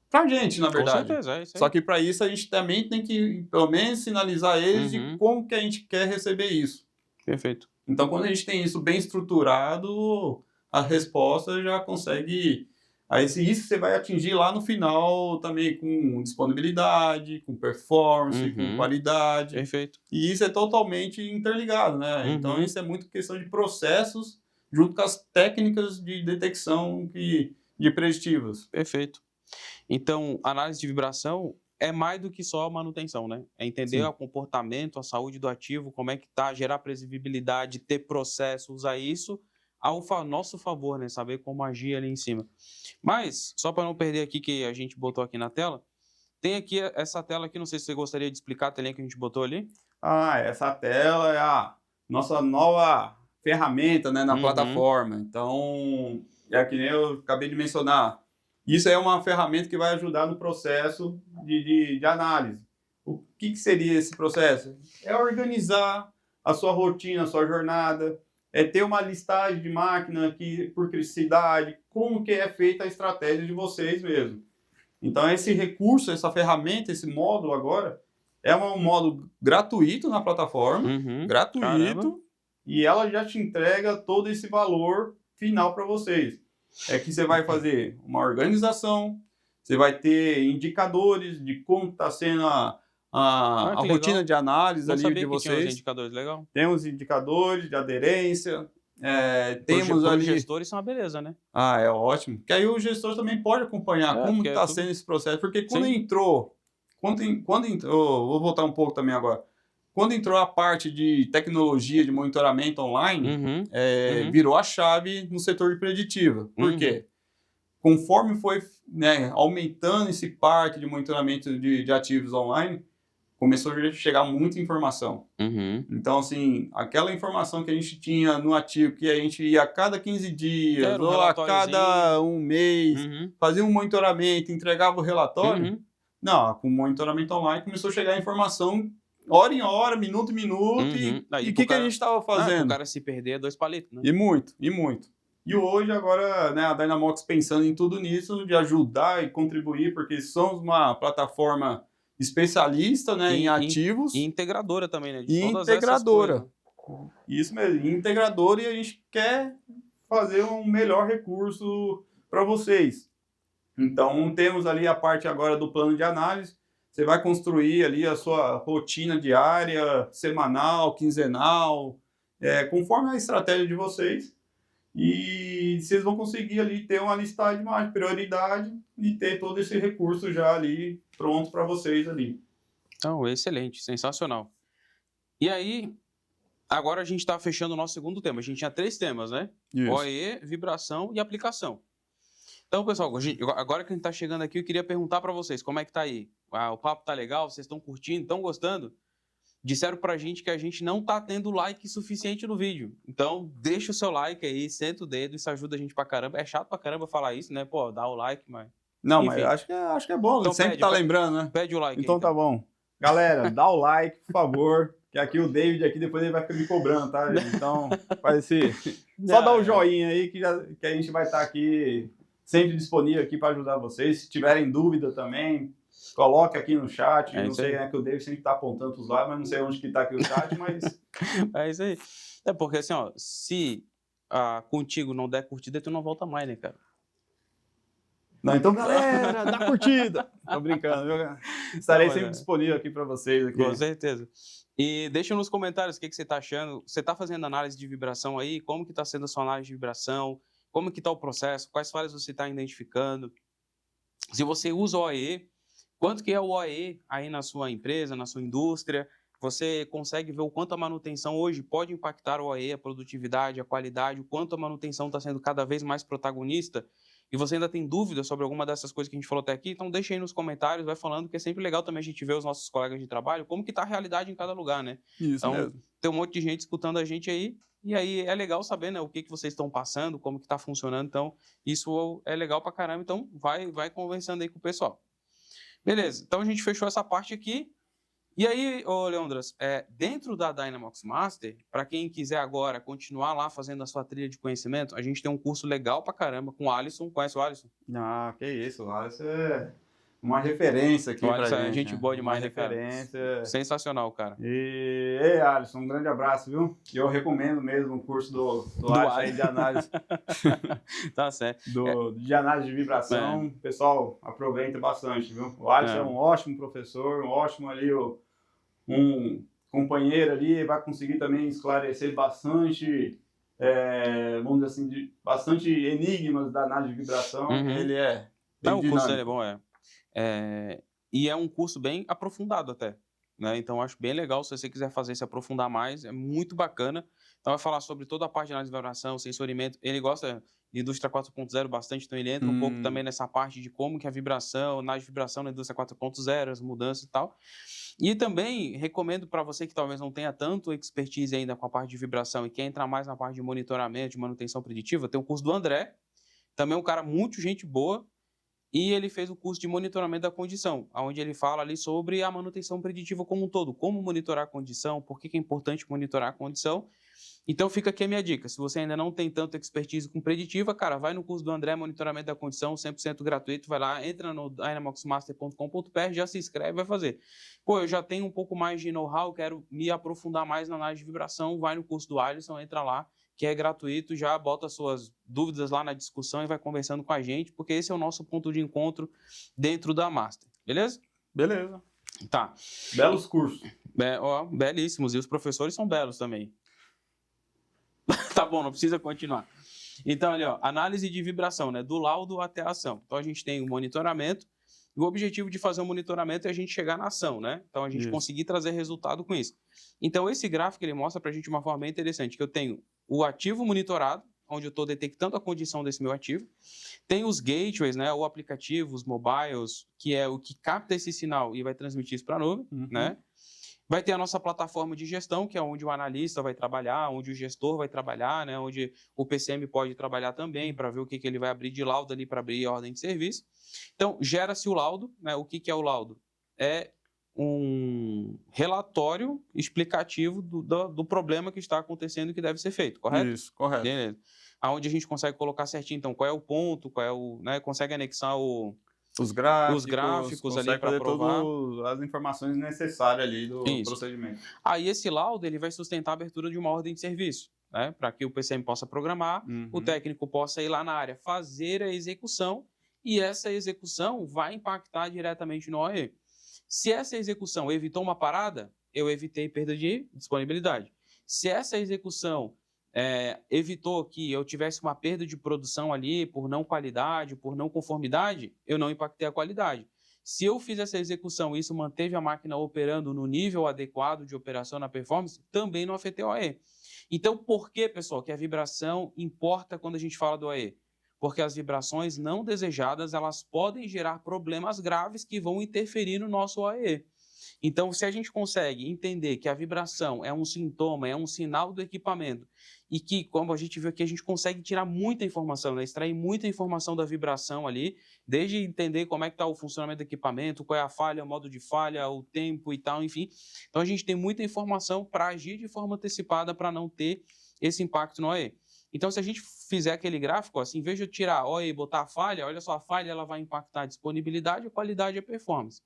para a gente, na verdade. Com certeza, é isso aí. Só que para isso a gente também tem que, pelo menos, sinalizar eles de como que a gente quer receber isso. Perfeito. Então, quando a gente tem isso bem estruturado, a resposta já consegue... Aí isso você vai atingir lá no final também com disponibilidade, com performance, com qualidade. Perfeito. E isso é totalmente interligado, né? Então isso é muito questão de processos junto com as técnicas de detecção de preditivas. Perfeito. Então, análise de vibração é mais do que só a manutenção, né? É entender o comportamento, a saúde do ativo, como é que tá, gerar previsibilidade, ter processo, usar isso ao nosso favor, né? Saber como agir ali em cima. Mas, só para não perder aqui que a gente botou aqui na tela, tem aqui essa tela aqui, não sei se você gostaria de explicar a telinha que a gente botou ali. Essa tela nossa nova ferramenta, né, na Uhum. plataforma. Então, é que nem eu acabei de mencionar. Isso é uma ferramenta que vai ajudar no processo de análise. O que seria esse processo? É organizar a sua rotina, a sua jornada, é ter uma listagem de máquina que, por cidade, como que é feita a estratégia de vocês mesmo. Então, esse recurso, essa ferramenta, esse módulo agora, é um módulo gratuito na plataforma, Caramba. gratuito, e ela já te entrega todo esse valor final para vocês. É que você vai fazer uma organização, você vai ter indicadores de como está sendo a Que rotina legal. de análise Não ali sabia de que tinha os vocês. indicadores, legal. Temos indicadores de aderência, temos Para os ali... gestores, isso é uma beleza, né? Ah, é ótimo. Que aí o gestor também pode acompanhar como Porque é está tudo... sendo esse processo. Porque quando Sim. entrou, vou voltar um pouco também agora. Quando entrou a parte de tecnologia de monitoramento online, Uhum. virou a chave no setor de preditiva. Por Uhum. quê? Conforme foi, né, aumentando esse parque de monitoramento de ativos online, começou a chegar muita informação. Uhum. Então, assim, aquela informação que a gente tinha no ativo, que a gente ia a cada 15 dias Era um ou a relatóriozinho. cada um mês, Uhum. fazia um monitoramento, entregava o relatório. Uhum. Não, com o monitoramento online começou a chegar a informação hora em hora, minuto em minuto, Uhum. Aí, e o pro que a cara... gente estava pro fazendo? cara se perder é 2 palitos, né? E muito, e muito. E hoje, agora, né, a Dynamox pensando em tudo nisso, de ajudar e contribuir, porque somos uma plataforma especialista, né, em ativos. E integradora também, né? De E todas essas coisas. integradora. Isso mesmo, integradora, e a gente quer fazer um melhor recurso para vocês. Então, temos ali a parte agora do plano de análise. Você vai construir ali a sua rotina diária, semanal, quinzenal, conforme a estratégia de vocês. E vocês vão conseguir ali ter uma listagem de prioridade e ter todo esse recurso já ali pronto para vocês ali. Então, excelente, sensacional. E aí, agora a gente está fechando o nosso segundo tema. A gente tinha 3 temas, né? Isso. OE, vibração e aplicação. Então, pessoal, agora que a gente está chegando aqui, eu queria perguntar para vocês, como é que tá aí? O papo tá legal? Vocês estão curtindo? Estão gostando? Disseram pra gente que a gente não tá tendo like suficiente no vídeo. Então, deixa o seu like aí, senta o dedo, isso ajuda a gente pra caramba. É chato pra caramba falar isso, né? Pô, dá o like, mas... Não, Enfim. mas acho que é bom, Então sempre tá lembrando, né? Pede o like Então aí, tá bom. Galera, dá o like, por favor, que aqui o David aqui depois ele vai ficar me cobrando, tá? Então, faz esse... Só dá o joinha aí que a gente vai estar aqui sempre disponível aqui para ajudar vocês. Se tiverem dúvida também, coloque aqui no chat. Não sei, né, que o David sempre tá apontando pros lados, mas não sei onde que tá aqui o chat, mas... É isso aí. É porque assim, ó, se contigo não der curtida, tu não volta mais, né, cara? Não, então, galera, dá curtida! Tô brincando, viu? Estarei sempre disponível aqui para vocês. Aqui. Com certeza. E deixa nos comentários o que você está achando. Você está fazendo análise de vibração aí? Como que está sendo a sua análise de vibração? Como que está o processo? Quais falhas você está identificando? Se você usa o OE, quanto que é o OE aí na sua empresa, na sua indústria? Você consegue ver o quanto a manutenção hoje pode impactar o OE, a produtividade, a qualidade, o quanto a manutenção está sendo cada vez mais protagonista? E você ainda tem dúvida sobre alguma dessas coisas que a gente falou até aqui, então deixa aí nos comentários, vai falando, que é sempre legal também a gente ver os nossos colegas de trabalho, como que está a realidade em cada lugar, né? Isso então, mesmo. Tem um monte de gente escutando a gente aí, e aí é legal saber, né, o que vocês estão passando, como que está funcionando, então isso é legal pra caramba, então vai conversando aí com o pessoal. Beleza, então a gente fechou essa parte aqui. E aí, Leandras, dentro da Dynamox Master, para quem quiser agora continuar lá fazendo a sua trilha de conhecimento, a gente tem um curso legal pra caramba com o Alisson. Conhece o Alisson? Ah, que isso, o Alisson é uma referência aqui pra gente. É gente boa demais, uma referência. Cara? Sensacional, cara. E Alisson, um grande abraço, viu? Eu recomendo mesmo o curso do Alisson aí de análise. Tá certo. De análise de vibração. Pessoal, aproveita bastante, viu? O Alisson é um ótimo professor, um ótimo ali, um companheiro ali, vai conseguir também esclarecer bastante, vamos dizer assim, bastante enigmas da análise de vibração. Ele é bem o curso dele é bom, e é um curso bem aprofundado até, né? Então acho bem legal, se você quiser fazer, se aprofundar mais, é muito bacana. Então vai falar sobre toda a parte de análise de vibração, sensorimento. Ele gosta de indústria 4.0 bastante, então ele entra um pouco também nessa parte de como que a vibração, análise de vibração na indústria 4.0, as mudanças e tal. E também recomendo para você que talvez não tenha tanto expertise ainda com a parte de vibração e quer entrar mais na parte de monitoramento, de manutenção preditiva, tem o curso do André, também é um cara muito gente boa, e ele fez o curso de monitoramento da condição, onde ele fala ali sobre a manutenção preditiva como um todo, como monitorar a condição, por que é importante monitorar a condição. Então fica aqui a minha dica, se você ainda não tem tanta expertise com preditiva, cara, vai no curso do André, monitoramento da condição, 100% gratuito, vai lá, entra no dynamoxmaster.com.br, já se inscreve, vai fazer. Pô, eu já tenho um pouco mais de know-how, quero me aprofundar mais na análise de vibração, vai no curso do Alisson, entra lá, que é gratuito, já bota suas dúvidas lá na discussão e vai conversando com a gente, porque esse é o nosso ponto de encontro dentro da Master, beleza? Beleza. Tá. Belos cursos. Belíssimos, e os professores são belos também. Tá bom, não precisa continuar. Então, ali, ó, análise de vibração, né? Do laudo até a ação. Então, a gente tem o monitoramento, e o objetivo de fazer o monitoramento é a gente chegar na ação, né? Então, a gente conseguir trazer resultado com isso. Então, esse gráfico, ele mostra pra gente uma forma bem interessante, que eu tenho o ativo monitorado, onde eu estou detectando a condição desse meu ativo. Tem os gateways, né? Ou aplicativos, mobiles, que é o que capta esse sinal e vai transmitir isso para a nuvem, né? Vai ter a nossa plataforma de gestão, que é onde o analista vai trabalhar, onde o gestor vai trabalhar, né? Onde o PCM pode trabalhar também para ver o que ele vai abrir de laudo ali para abrir a ordem de serviço. Então, gera-se o laudo, né? O que é o laudo? É um relatório explicativo do problema que está acontecendo e que deve ser feito, correto? Isso, correto. Beleza. Onde a gente consegue colocar certinho, então, qual é o ponto, qual é o, né? Consegue anexar os gráficos ali para provar. As informações necessárias ali do procedimento. Aí esse laudo ele vai sustentar a abertura de uma ordem de serviço, né? Para que o PCM possa programar, o técnico possa ir lá na área fazer a execução e essa execução vai impactar diretamente no OE. Se essa execução evitou uma parada, eu evitei perda de disponibilidade. Se essa execução evitou que eu tivesse uma perda de produção ali por não qualidade, por não conformidade, eu não impactei a qualidade. Se eu fiz essa execução e isso manteve a máquina operando no nível adequado de operação na performance, também não afetei o OE. Então, por que, pessoal, que a vibração importa quando a gente fala do OE? Porque as vibrações não desejadas, elas podem gerar problemas graves que vão interferir no nosso OE. Então, se a gente consegue entender que a vibração é um sintoma, é um sinal do equipamento, e que, como a gente viu aqui, a gente consegue tirar muita informação, né? Extrair muita informação da vibração ali, desde entender como é que está o funcionamento do equipamento, qual é a falha, o modo de falha, o tempo e tal, enfim. Então, a gente tem muita informação para agir de forma antecipada para não ter esse impacto no OE. Então, se a gente fizer aquele gráfico, assim, em vez de eu tirar OE e botar a falha, olha só, a falha ela vai impactar a disponibilidade, a qualidade e a performance.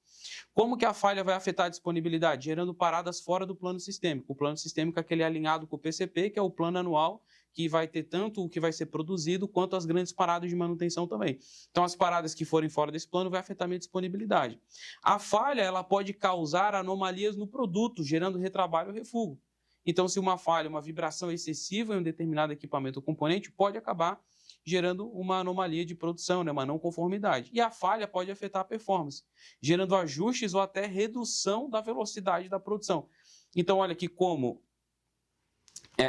Como que a falha vai afetar a disponibilidade? Gerando paradas fora do plano sistêmico. O plano sistêmico é aquele alinhado com o PCP, que é o plano anual, que vai ter tanto o que vai ser produzido, quanto as grandes paradas de manutenção também. Então, as paradas que forem fora desse plano vai afetar a minha disponibilidade. A falha, ela pode causar anomalias no produto, gerando retrabalho ou refugo. Então, se uma falha, uma vibração excessiva em um determinado equipamento ou componente, pode acabar gerando uma anomalia de produção, né? Uma não conformidade. E a falha pode afetar a performance, gerando ajustes ou até redução da velocidade da produção. Então, olha aqui como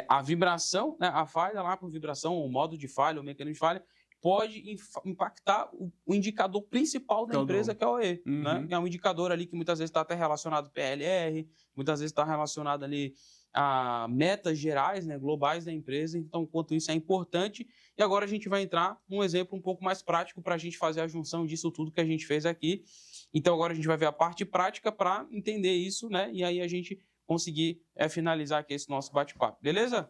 a vibração, né? A falha lá por vibração, o modo de falha, o mecanismo de falha, pode impactar o indicador principal da empresa, que é o OE. Né? É um indicador ali que muitas vezes está até relacionado ao PLR, muitas vezes está relacionado ali a metas gerais, né, globais da empresa. Então, quanto isso é importante. E agora a gente vai entrar num exemplo um pouco mais prático para a gente fazer a junção disso tudo que a gente fez aqui. Então, agora a gente vai ver a parte prática para entender isso, né? E aí a gente conseguir finalizar aqui esse nosso bate-papo. Beleza?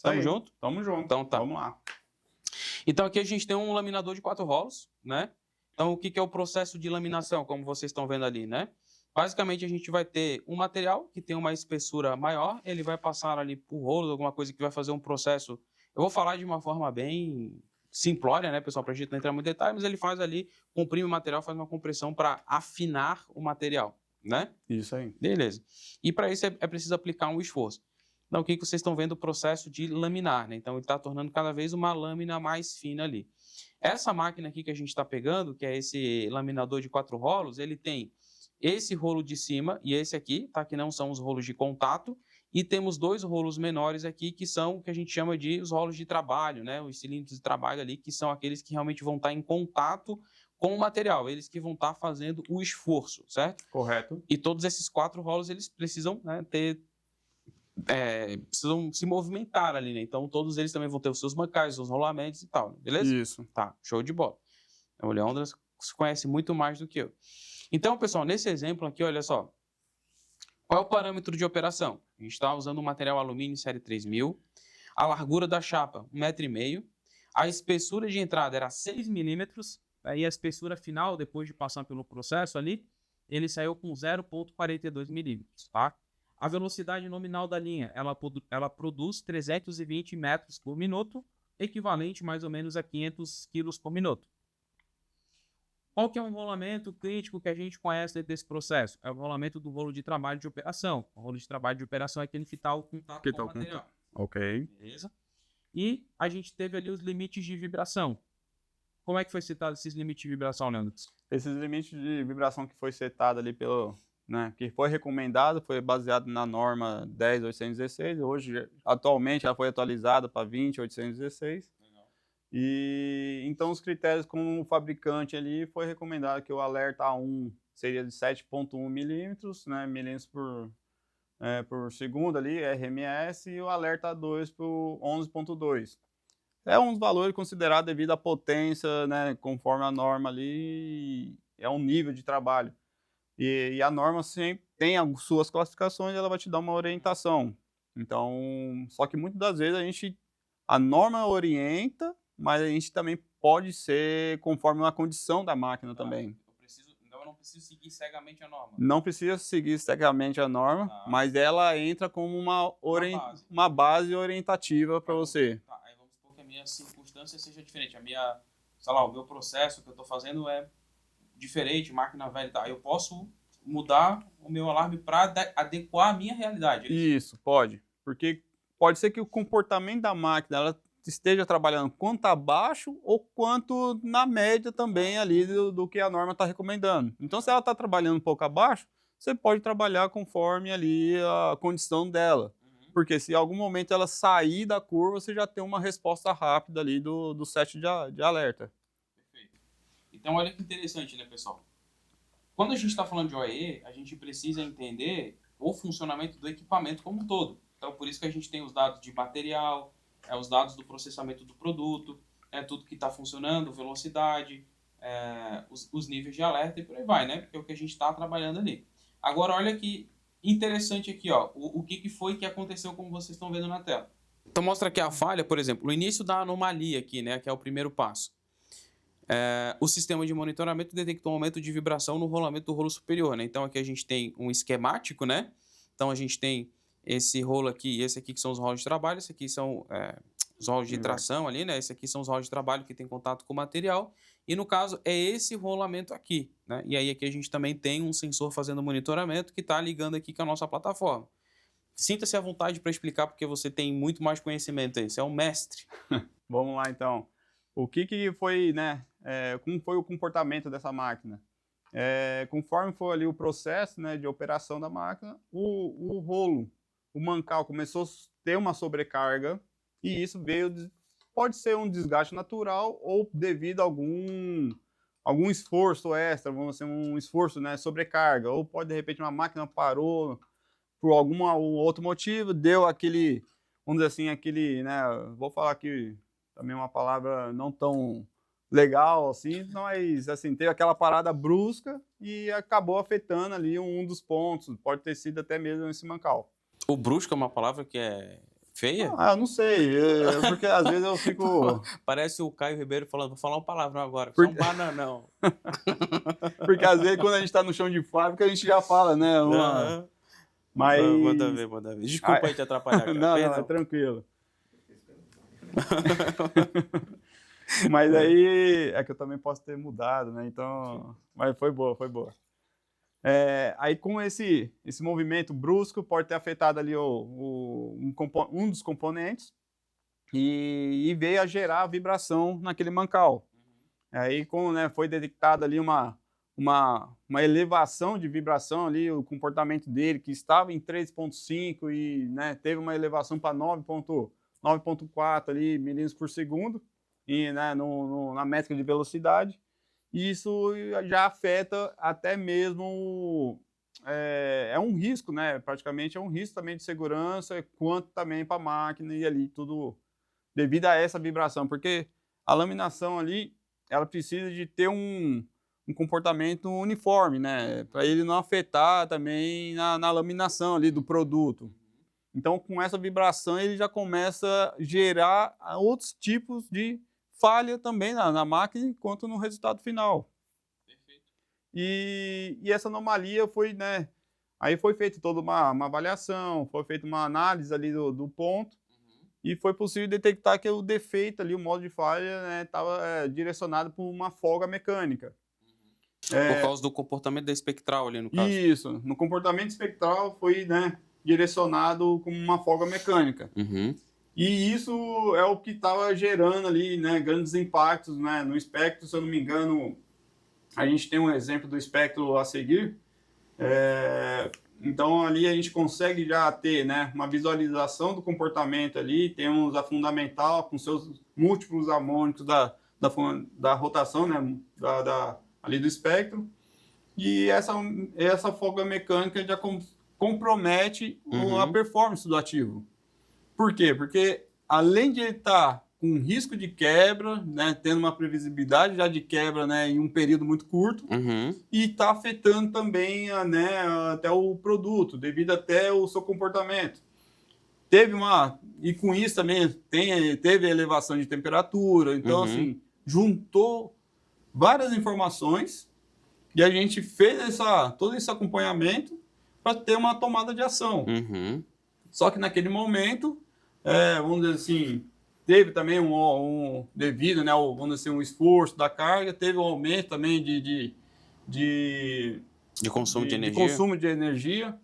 Tamo junto? Tamo junto. Então tá. Vamos lá. Então, aqui a gente tem um laminador de 4 rolos, né? Então, o que é o processo de laminação, como vocês estão vendo ali, né? Basicamente, a gente vai ter um material que tem uma espessura maior, ele vai passar ali por rolos, alguma coisa que vai fazer um processo. Eu vou falar de uma forma bem simplória, né, pessoal, para a gente não entrar muito em detalhe, mas ele faz ali, comprime o material, faz uma compressão para afinar o material, né? Isso aí. Beleza. E para isso é preciso aplicar um esforço. Então, o que vocês estão vendo? O processo de laminar, né? Então, ele está tornando cada vez uma lâmina mais fina ali. Essa máquina aqui que a gente está pegando, que é esse laminador de 4 rolos, ele tem esse rolo de cima e esse aqui, tá? Que não são os rolos de contato. E temos 2 rolos menores aqui, que são o que a gente chama de os rolos de trabalho, né? Os cilindros de trabalho ali, que são aqueles que realmente vão estar em contato com o material, eles que vão estar fazendo o esforço, certo? Correto. E todos esses 4 rolos, eles precisam, né, precisam se movimentar ali, né? Então, todos eles também vão ter os seus mancais, os seus rolamentos e tal, beleza? Isso. Tá, show de bola. O Leandras conhece muito mais do que eu. Então, pessoal, nesse exemplo aqui, olha só. Qual é o parâmetro de operação? A gente está usando um material alumínio série 3000. A largura da chapa, 1,5 m. A espessura de entrada era 6 milímetros. Aí a espessura final, depois de passar pelo processo ali, ele saiu com 0,42 milímetros, tá? A velocidade nominal da linha, ela produz 320 metros por minuto, equivalente mais ou menos a 500 quilos por minuto. Qual que é o rolamento crítico que a gente conhece dentro desse processo? É o rolamento do rolo de trabalho de operação. O rolo de trabalho de operação é aquele que está o contato com o material. Ok. Beleza? E a gente teve ali os limites de vibração. Como é que foi citado esses limites de vibração, Leandro? Esses limites de vibração que foi setado ali que foi recomendado, foi baseado na norma 10.816. Hoje, atualmente, ela foi atualizada para 20.816. E então os critérios com o fabricante ali foi recomendado que o alerta A1 seria de 7,1 milímetros, né, milímetros por segundo ali, RMS, e o alerta A2 por 11,2. É um valor considerado devido à potência, né, conforme a norma ali, é um nível de trabalho. E a norma sempre tem as suas classificações e ela vai te dar uma orientação. Então, só que muitas das vezes a norma orienta, mas a gente também pode ser conforme a condição da máquina também. Então eu não preciso seguir cegamente a norma. Não precisa seguir cegamente a norma, mas ela entra como uma base orientativa para você. Tá, aí vamos supor que a minha circunstância seja diferente. Sei lá, o meu processo que eu estou fazendo é diferente, máquina velha e tal. Eu posso mudar o meu alarme para adequar a minha realidade. Isso, pode. Porque pode ser que o comportamento da máquina ela esteja trabalhando quanto abaixo ou quanto na média também ali do que a norma está recomendando. Então, se ela está trabalhando um pouco abaixo, você pode trabalhar conforme ali a condição dela. Porque se em algum momento ela sair da curva, você já tem uma resposta rápida ali do set de alerta. Perfeito. Então, olha que interessante, né, pessoal? Quando a gente está falando de OEE, a gente precisa entender o funcionamento do equipamento como um todo. Então, por isso que a gente tem os dados de material, os dados do processamento do produto, tudo que está funcionando, velocidade, os níveis de alerta e por aí vai, né? Porque é o que a gente está trabalhando ali. Agora, olha que interessante aqui, ó, o que foi que aconteceu como vocês estão vendo na tela. Então, mostra aqui a falha, por exemplo, o início da anomalia aqui, né? Que é o primeiro passo. O sistema de monitoramento detectou um aumento de vibração no rolamento do rolo superior, né? Então, aqui a gente tem um esquemático, né? Então, a gente tem esse rolo aqui e esse aqui que são os rolos de trabalho, esse aqui são os rolos de tração ali, né? Esse aqui são os rolos de trabalho que tem contato com o material. E no caso é esse rolamento aqui, né? E aí aqui a gente também tem um sensor fazendo monitoramento que está ligando aqui com a nossa plataforma. Sinta-se à vontade para explicar porque você tem muito mais conhecimento aí. Você é um mestre. Vamos lá então. O que foi, né? Como foi o comportamento dessa máquina? Conforme foi ali o processo, né, de operação da máquina, o rolo, o mancal começou a ter uma sobrecarga e isso pode ser um desgaste natural ou devido a algum esforço extra, vamos dizer, um esforço, né, sobrecarga, ou pode de repente uma máquina parou por algum outro motivo, deu aquele, vamos dizer assim, né, vou falar aqui também uma palavra não tão legal, assim, mas assim, teve aquela parada brusca e acabou afetando ali um dos pontos, pode ter sido até mesmo esse mancal. O brusco é uma palavra que é feia? Eu não sei, porque às vezes eu fico... Parece o Caio Ribeiro falando, vou falar um palavrão agora, só um bananão. Porque às vezes quando a gente está no chão de fábrica, a gente já fala, né? Mas... Manda ver. Desculpa aí te atrapalhar, cara. Não, é tranquilo. Mas aí é que eu também posso ter mudado, né? Então, mas foi boa. Aí com esse movimento brusco pode ter afetado ali um dos componentes e veio a gerar vibração naquele mancal. Aí foi detectada ali uma elevação de vibração ali, o comportamento dele que estava em 3,5 e, né, teve uma elevação para 9,4 ali milímetros por segundo e, né, na métrica de velocidade. e isso já afeta até mesmo, é um risco, né? Praticamente é um risco também de segurança, quanto também para a máquina e ali tudo devido a essa vibração, porque a laminação ali, ela precisa de ter um comportamento uniforme, né? Para ele não afetar também na laminação ali do produto. Então, com essa vibração, ele já começa a gerar outros tipos de falha também na máquina, quanto no resultado final. Perfeito. E essa anomalia foi, né? Aí foi feita toda uma avaliação, foi feita uma análise ali do ponto, e foi possível detectar que o defeito ali, o modo de falha, estava direcionado por uma folga mecânica. Por causa do comportamento da espectral ali, no caso. Isso, no comportamento espectral foi, né, direcionado como uma folga mecânica. E isso é o que estava gerando ali, né, grandes impactos, né, no espectro. Se eu não me engano, a gente tem um exemplo do espectro a seguir. Então ali a gente consegue já ter, né, uma visualização do comportamento ali. Temos a fundamental com seus múltiplos harmônicos da rotação, né, ali do espectro. E essa folga mecânica já compromete a performance do ativo. Por quê? Porque além de ele estar com risco de quebra, né, tendo uma previsibilidade já de quebra, né, em um período muito curto, e está afetando também, né, até o produto, devido até o seu comportamento. E com isso também teve elevação de temperatura, então assim, juntou várias informações e a gente fez todo esse acompanhamento para ter uma tomada de ação. Só que naquele momento, vamos dizer assim, teve também devido, né, vamos dizer assim, um esforço da carga, teve um aumento também de consumo de energia. De consumo de energia.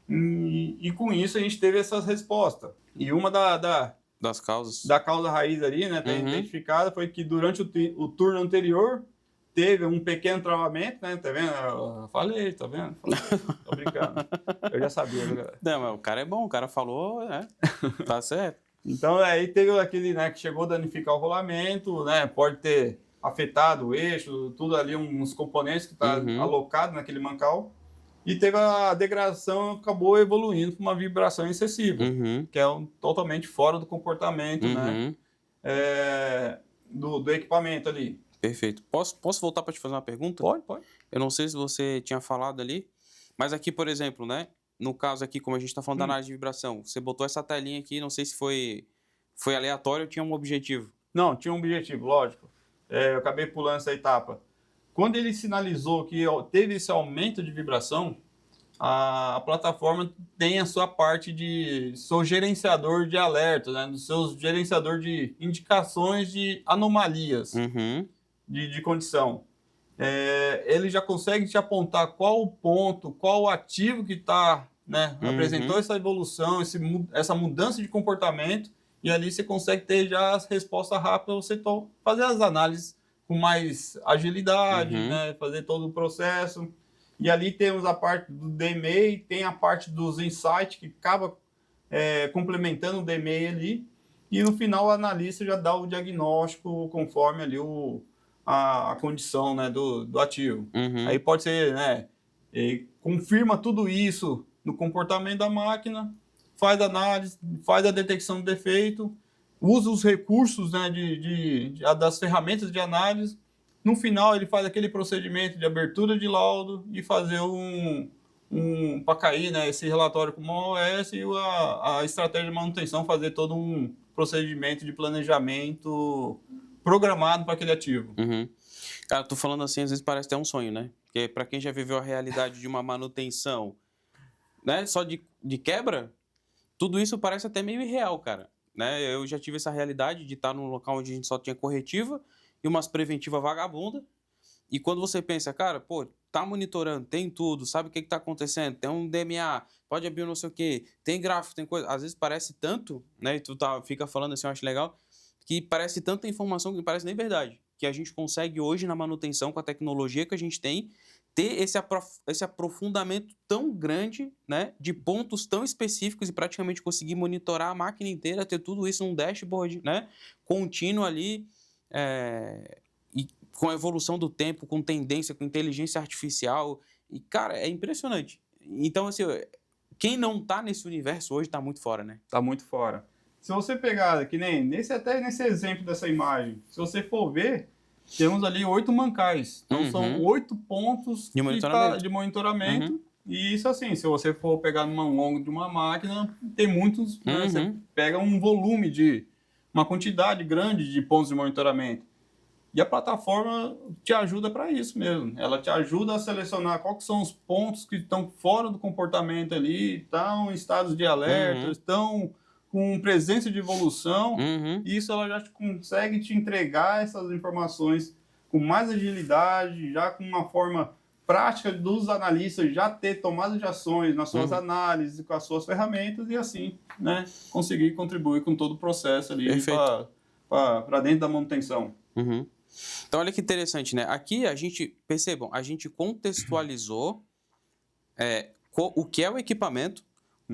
E com isso a gente teve essas respostas. E uma das causas. Da causa raiz ali, né, identificada, foi que durante o turno anterior teve um pequeno travamento, né? Tá vendo? Eu falei, tá vendo? Tô brincando. Eu já sabia, né, galera? Não, mas o cara é bom, o cara falou, né? Tá certo. Então, aí teve aquele, né, que chegou a danificar o rolamento, né? Pode ter afetado o eixo, tudo ali, uns componentes que tá alocado naquele mancal. E teve a degradação, acabou evoluindo para uma vibração excessiva, que é totalmente fora do comportamento, né? Do equipamento ali. Perfeito. Posso voltar para te fazer uma pergunta? Pode. Eu não sei se você tinha falado ali, mas aqui, por exemplo, né? No caso aqui, como a gente está falando da análise de vibração, você botou essa telinha aqui, não sei se foi aleatório ou tinha um objetivo. Não, tinha um objetivo, lógico. Eu acabei pulando essa etapa. Quando ele sinalizou que teve esse aumento de vibração, a plataforma tem a sua parte de seu gerenciador de alerta, né? Do seu gerenciador de indicações de anomalias de condição. Ele já consegue te apontar qual o ponto, qual o ativo que está, né, apresentou essa evolução, essa mudança de comportamento, e ali você consegue ter já as respostas rápidas, você fazer as análises com mais agilidade, né, fazer todo o processo. E ali temos a parte do DMEI, tem a parte dos insights, que acaba complementando o DMEI ali, e no final o analista já dá o diagnóstico conforme ali a condição, né, do ativo. Aí pode ser, né, confirma tudo isso no comportamento da máquina, faz a análise, faz a detecção do defeito, usa os recursos, né, das ferramentas de análise. No final, ele faz aquele procedimento de abertura de laudo e fazer para cair, né, esse relatório com uma OS e a estratégia de manutenção, fazer todo um procedimento de planejamento programado para aquele ativo. Cara, tô falando assim, às vezes parece até um sonho, né? Porque para quem já viveu a realidade de uma manutenção, né, só de quebra, tudo isso parece até meio irreal, cara. Né? Eu já tive essa realidade de estar num local onde a gente só tinha corretiva e umas preventivas vagabunda. E quando você pensa, cara, pô, tá monitorando, tem tudo, sabe o que tá acontecendo, tem um DMA, pode abrir não sei o quê, tem gráfico, tem coisa. Às vezes parece tanto, né? E tu fica falando assim, eu acho legal, que parece tanta informação que não parece nem verdade. Que a gente consegue hoje na manutenção, com a tecnologia que a gente tem, ter esse aprofundamento tão grande, né, de pontos tão específicos e praticamente conseguir monitorar a máquina inteira, ter tudo isso num dashboard, né, contínuo ali, e com a evolução do tempo, com tendência, com inteligência artificial. E, cara, é impressionante. Então, assim, quem não tá nesse universo hoje tá muito fora, né? Tá muito fora. Se você pegar, que nem até nesse exemplo dessa imagem, se você for ver, temos ali 8 mancais. Então, são 8 pontos de monitoramento. E isso, assim, se você for pegar numa longa de uma máquina, tem muitos, né, você pega um volume uma quantidade grande de pontos de monitoramento. E a plataforma te ajuda para isso mesmo. Ela te ajuda a selecionar quais são os pontos que estão fora do comportamento ali, estão em estados de alerta, estão com presença de evolução. E isso ela já consegue te entregar essas informações com mais agilidade, já com uma forma prática dos analistas já ter tomada de ações nas suas análises, com as suas ferramentas e assim, né, conseguir contribuir com todo o processo ali para dentro da manutenção. Então, olha que interessante, né? Aqui a gente, percebam, a gente contextualizou o que é o equipamento,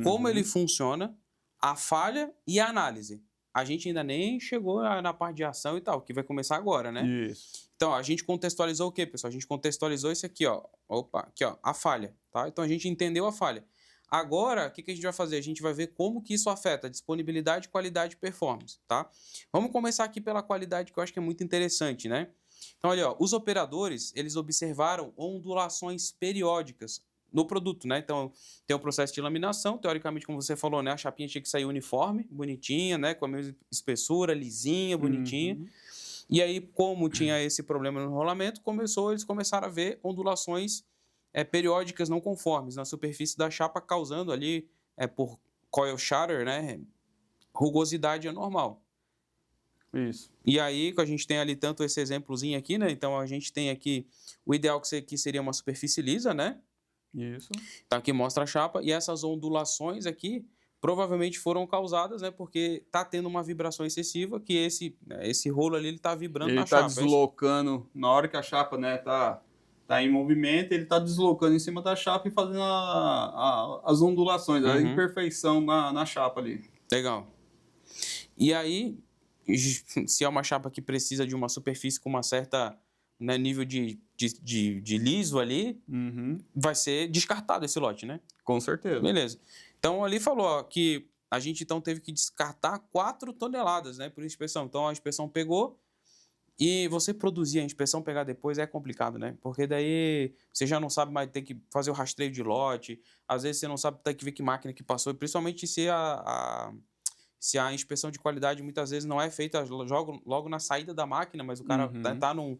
como ele funciona, a falha e a análise. A gente ainda nem chegou na parte de ação e tal, que vai começar agora, né? Isso. Então, a gente contextualizou o quê, pessoal? A gente contextualizou isso aqui, ó. Opa, aqui, ó, a falha, tá? Então, a gente entendeu a falha. Agora, o que a gente vai fazer? A gente vai ver como que isso afeta a disponibilidade, qualidade e performance, tá? Vamos começar aqui pela qualidade, que eu acho que é muito interessante, né? Então, olha, ó, os operadores, eles observaram ondulações periódicas no produto, né? Então, tem o processo de laminação, teoricamente, como você falou, né? A chapinha tinha que sair uniforme, bonitinha, né? Com a mesma espessura, lisinha, bonitinha. E aí, como tinha esse problema no rolamento, eles começaram a ver ondulações periódicas não conformes na superfície da chapa, causando ali, por coil shatter, né? Rugosidade anormal. Isso. E aí, a gente tem ali tanto esse exemplozinho aqui, né? Então, a gente tem aqui, o ideal que seria uma superfície lisa, né? Isso. Então, aqui mostra a chapa, e essas ondulações aqui provavelmente foram causadas, né? Porque tá tendo uma vibração excessiva, que esse rolo ali, ele tá vibrando na chapa. Ele tá deslocando, na hora que a chapa, né, tá em movimento, ele tá deslocando em cima da chapa e fazendo as ondulações, a imperfeição na chapa ali. Legal. E aí, se é uma chapa que precisa de uma superfície com uma certa, né, nível de liso ali, vai ser descartado esse lote, né? Com certeza. Beleza. Então, ali falou, ó, que a gente então teve que descartar 4 toneladas, né, por inspeção. Então, a inspeção pegou e você produzir a inspeção, pegar depois é complicado, né? Porque daí você já não sabe mais, tem que fazer o rastreio de lote, às vezes você não sabe, tem que ver que máquina que passou, principalmente se a inspeção de qualidade muitas vezes não é feita logo na saída da máquina, mas o cara tá num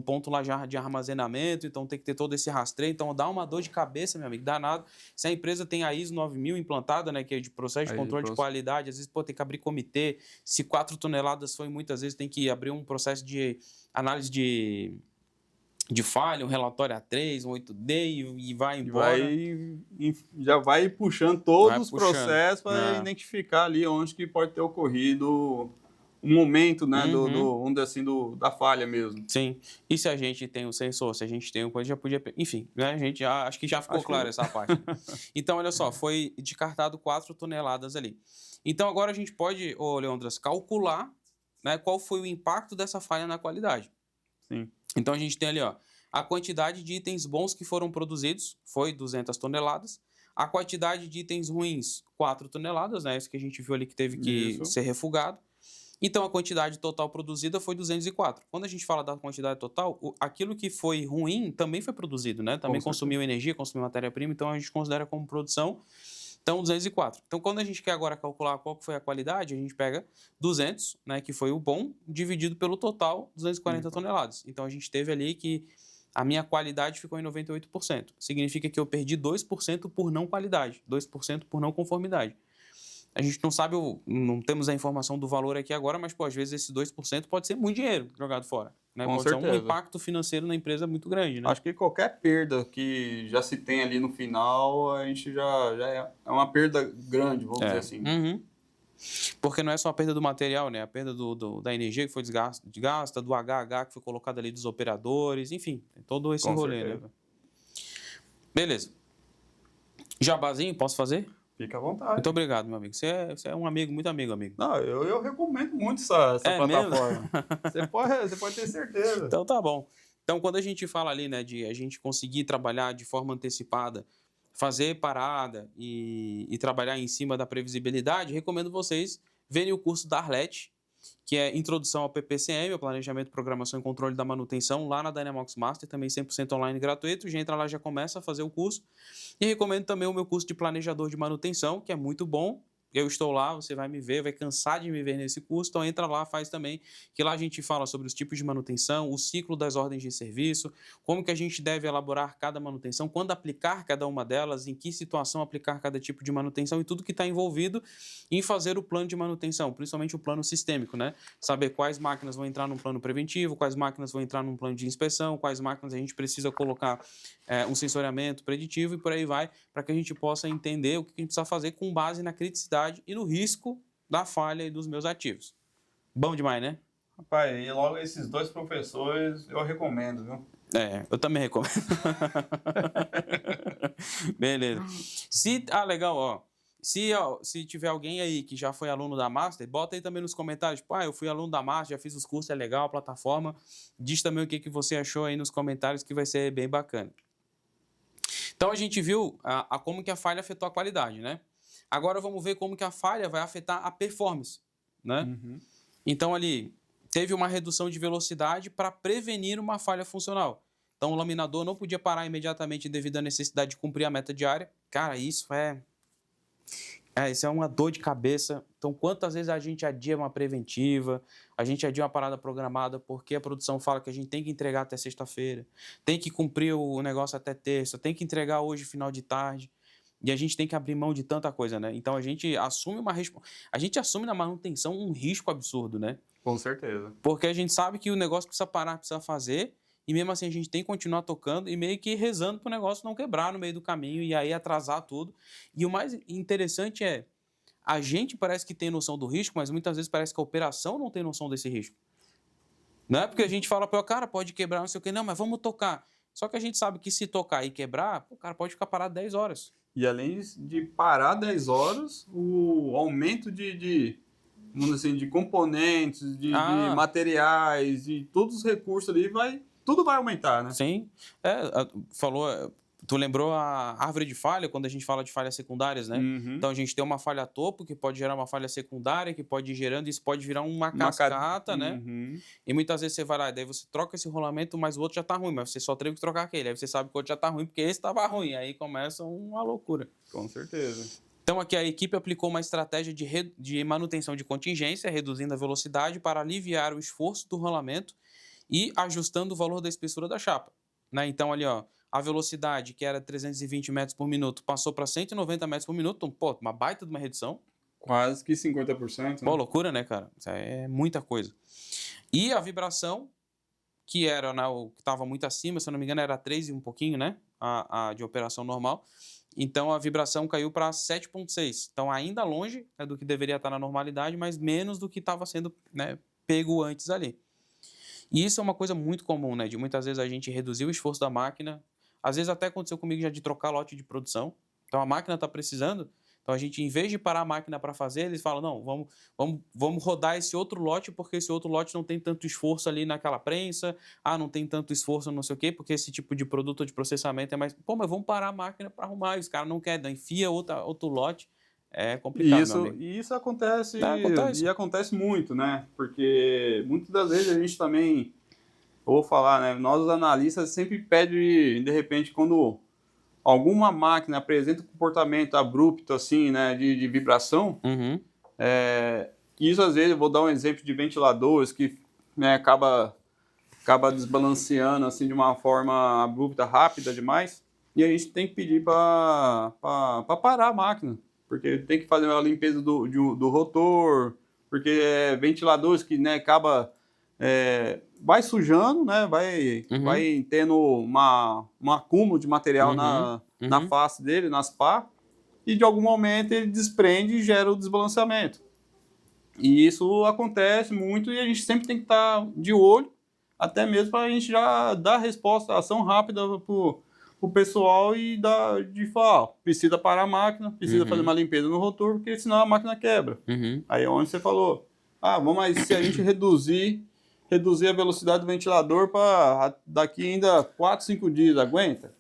ponto lá de armazenamento, então tem que ter todo esse rastreio, então dá uma dor de cabeça, meu amigo, danado. Se a empresa tem a ISO 9000 implantada, né, que é de processo de controle de qualidade, às vezes tem que abrir comitê, se 4 toneladas foi muitas vezes tem que abrir um processo de análise de falha, um relatório A3, um 8D e vai embora. Já vai puxando todos os processos para identificar ali onde que pode ter ocorrido o momento, né, vamos dizer assim, da falha mesmo. Sim. E se a gente tem o sensor, se a gente tem o coisa, já podia... Enfim, né, a gente acho que já ficou claro essa parte. Então, olha só, foi descartado 4 toneladas ali. Então, agora a gente pode, Leandras, calcular, né, qual foi o impacto dessa falha na qualidade. Sim. Então, a gente tem ali, ó, a quantidade de itens bons que foram produzidos foi 200 toneladas. A quantidade de itens ruins, 4 toneladas, né? Isso que a gente viu ali que teve que ser refugado. Então, a quantidade total produzida foi 204. Quando a gente fala da quantidade total, aquilo que foi ruim também foi produzido, né? Também consumiu energia, consumiu matéria-prima, então a gente considera como produção. Então, 204. Então, quando a gente quer agora calcular qual foi a qualidade, a gente pega 200, né, que foi o bom, dividido pelo total, 240 toneladas. Então, a gente teve ali que a minha qualidade ficou em 98%. Significa que eu perdi 2% por não qualidade, 2% por não conformidade. A gente não sabe, não temos a informação do valor aqui agora, mas, às vezes esse 2% pode ser muito dinheiro jogado fora. Né? Com pode certeza. ser um impacto financeiro na empresa muito grande. Né? Acho que qualquer perda que já se tem ali no final, a gente já é uma perda grande, vamos dizer assim. Porque não é só a perda do material, né? A perda da energia que foi desgasta, do HH que foi colocado ali dos operadores, enfim, todo esse rolê, né? Beleza. Jabazinho, posso fazer? Fica à vontade. Muito obrigado, meu amigo. Você é um amigo, muito amigo. Não, eu recomendo muito essa plataforma. Você pode ter certeza. Então tá bom. Então, quando a gente fala ali, né, de a gente conseguir trabalhar de forma antecipada, fazer parada e trabalhar em cima da previsibilidade, recomendo vocês verem o curso da Arlet, que é Introdução ao PPCM, o Planejamento, Programação e Controle da Manutenção, lá na Dynamox Master, também 100% online gratuito. Já entra lá, já começa a fazer o curso. E recomendo também o meu curso de Planejador de Manutenção, que é muito bom. Eu estou lá, você vai me ver, vai cansar de me ver nesse curso, então entra lá, faz também, que lá a gente fala sobre os tipos de manutenção, o ciclo das ordens de serviço, como que a gente deve elaborar cada manutenção, quando aplicar cada uma delas, em que situação aplicar cada tipo de manutenção e tudo que está envolvido em fazer o plano de manutenção, principalmente o plano sistêmico, né? Saber quais máquinas vão entrar num plano preventivo, quais máquinas vão entrar num plano de inspeção, quais máquinas a gente precisa colocar um sensoriamento preditivo e por aí vai, para que a gente possa entender o que a gente precisa fazer com base na criticidade e no risco da falha dos meus ativos. Bom demais, né? Rapaz, e logo esses 2 professores eu recomendo, viu? Eu também recomendo. Beleza. Legal, ó. Se tiver alguém aí que já foi aluno da Master, bota aí também nos comentários. Tipo, eu fui aluno da Master, já fiz os cursos, é legal a plataforma. Diz também o que você achou aí nos comentários, que vai ser bem bacana. Então, a gente viu como que a falha afetou a qualidade, né? Agora vamos ver como que a falha vai afetar a performance, né? Uhum. Então ali teve uma redução de velocidade para prevenir uma falha funcional. Então o laminador não podia parar imediatamente devido à necessidade de cumprir a meta diária. Cara, isso é uma dor de cabeça. Então quantas vezes a gente adia uma preventiva, a gente adia uma parada programada porque a produção fala que a gente tem que entregar até sexta-feira, tem que cumprir o negócio até terça, tem que entregar hoje final de tarde. E a gente tem que abrir mão de tanta coisa, né? Então a gente assume na manutenção um risco absurdo, né? Com certeza. Porque a gente sabe que o negócio precisa parar, precisa fazer, e mesmo assim a gente tem que continuar tocando e meio que rezando para o negócio não quebrar no meio do caminho e aí atrasar tudo. E o mais interessante é, a gente parece que tem noção do risco, mas muitas vezes parece que a operação não tem noção desse risco. Não é porque a gente fala para o cara, pode quebrar, não sei o quê, não, mas vamos tocar. Só que a gente sabe que se tocar e quebrar, o cara pode ficar parado 10 horas. E além de parar 10 horas, o aumento vamos dizer assim, de componentes, de materiais, de todos os recursos ali, tudo vai aumentar, né? Sim. Tu lembrou a árvore de falha, quando a gente fala de falhas secundárias, né? Uhum. Então a gente tem uma falha topo, que pode gerar uma falha secundária, que pode ir gerando, isso pode virar uma cascata, né? Uhum. E muitas vezes você vai lá, daí você troca esse rolamento, mas o outro já tá ruim, mas você só teve que trocar aquele. Aí você sabe que o outro já tá ruim, porque esse tava ruim. Aí começa uma loucura. Com certeza. Então aqui a equipe aplicou uma estratégia de manutenção de contingência, reduzindo a velocidade para aliviar o esforço do rolamento e ajustando o valor da espessura da chapa, né? Então ali, ó, a velocidade, que era 320 metros por minuto, passou para 190 metros por minuto. Então, uma baita de uma redução. Quase que 50%. Né? Pô, loucura, né, cara? Isso é muita coisa. E a vibração, que era, né, o que estava muito acima, se eu não me engano, era 3 e um pouquinho, né? A de operação normal. Então, a vibração caiu para 7,6. Então, ainda longe, né, do que deveria estar na normalidade, mas menos do que estava sendo, né, pego antes ali. E isso é uma coisa muito comum, né? De muitas vezes a gente reduzir o esforço da máquina. Às vezes até aconteceu comigo já de trocar lote de produção. Então a máquina está precisando. Então a gente, em vez de parar a máquina para fazer, eles falam, não, vamos rodar esse outro lote, porque esse outro lote não tem tanto esforço ali naquela prensa. Não tem tanto esforço não sei o quê, porque esse tipo de produto ou de processamento é mais... mas vamos parar a máquina para arrumar. E os caras não querem, enfia outro lote. É complicado, meu amigo. E isso acontece, e acontece muito, né? Porque muitas das vezes a gente também, eu vou falar, né? Nós, os analistas, sempre pedem, de repente, quando alguma máquina apresenta um comportamento abrupto, assim, né? De vibração, isso às vezes, eu vou dar um exemplo de ventiladores que, né, acaba desbalanceando, assim, de uma forma abrupta, rápida demais, e a gente tem que pedir para parar a máquina. Porque tem que fazer a limpeza do rotor, porque ventiladores que, né, vai sujando, né, vai tendo um acúmulo de material na face dele, nas pás, e de algum momento ele desprende e gera o desbalanceamento. E isso acontece muito e a gente sempre tem que estar de olho, até mesmo para a gente já dar resposta, ação rápida o pessoal de falar, ó, precisa parar a máquina, precisa fazer uma limpeza no rotor, porque senão a máquina quebra. Aí é onde você falou, mas se a gente reduzir a velocidade do ventilador para daqui ainda 4, 5 dias, aguenta?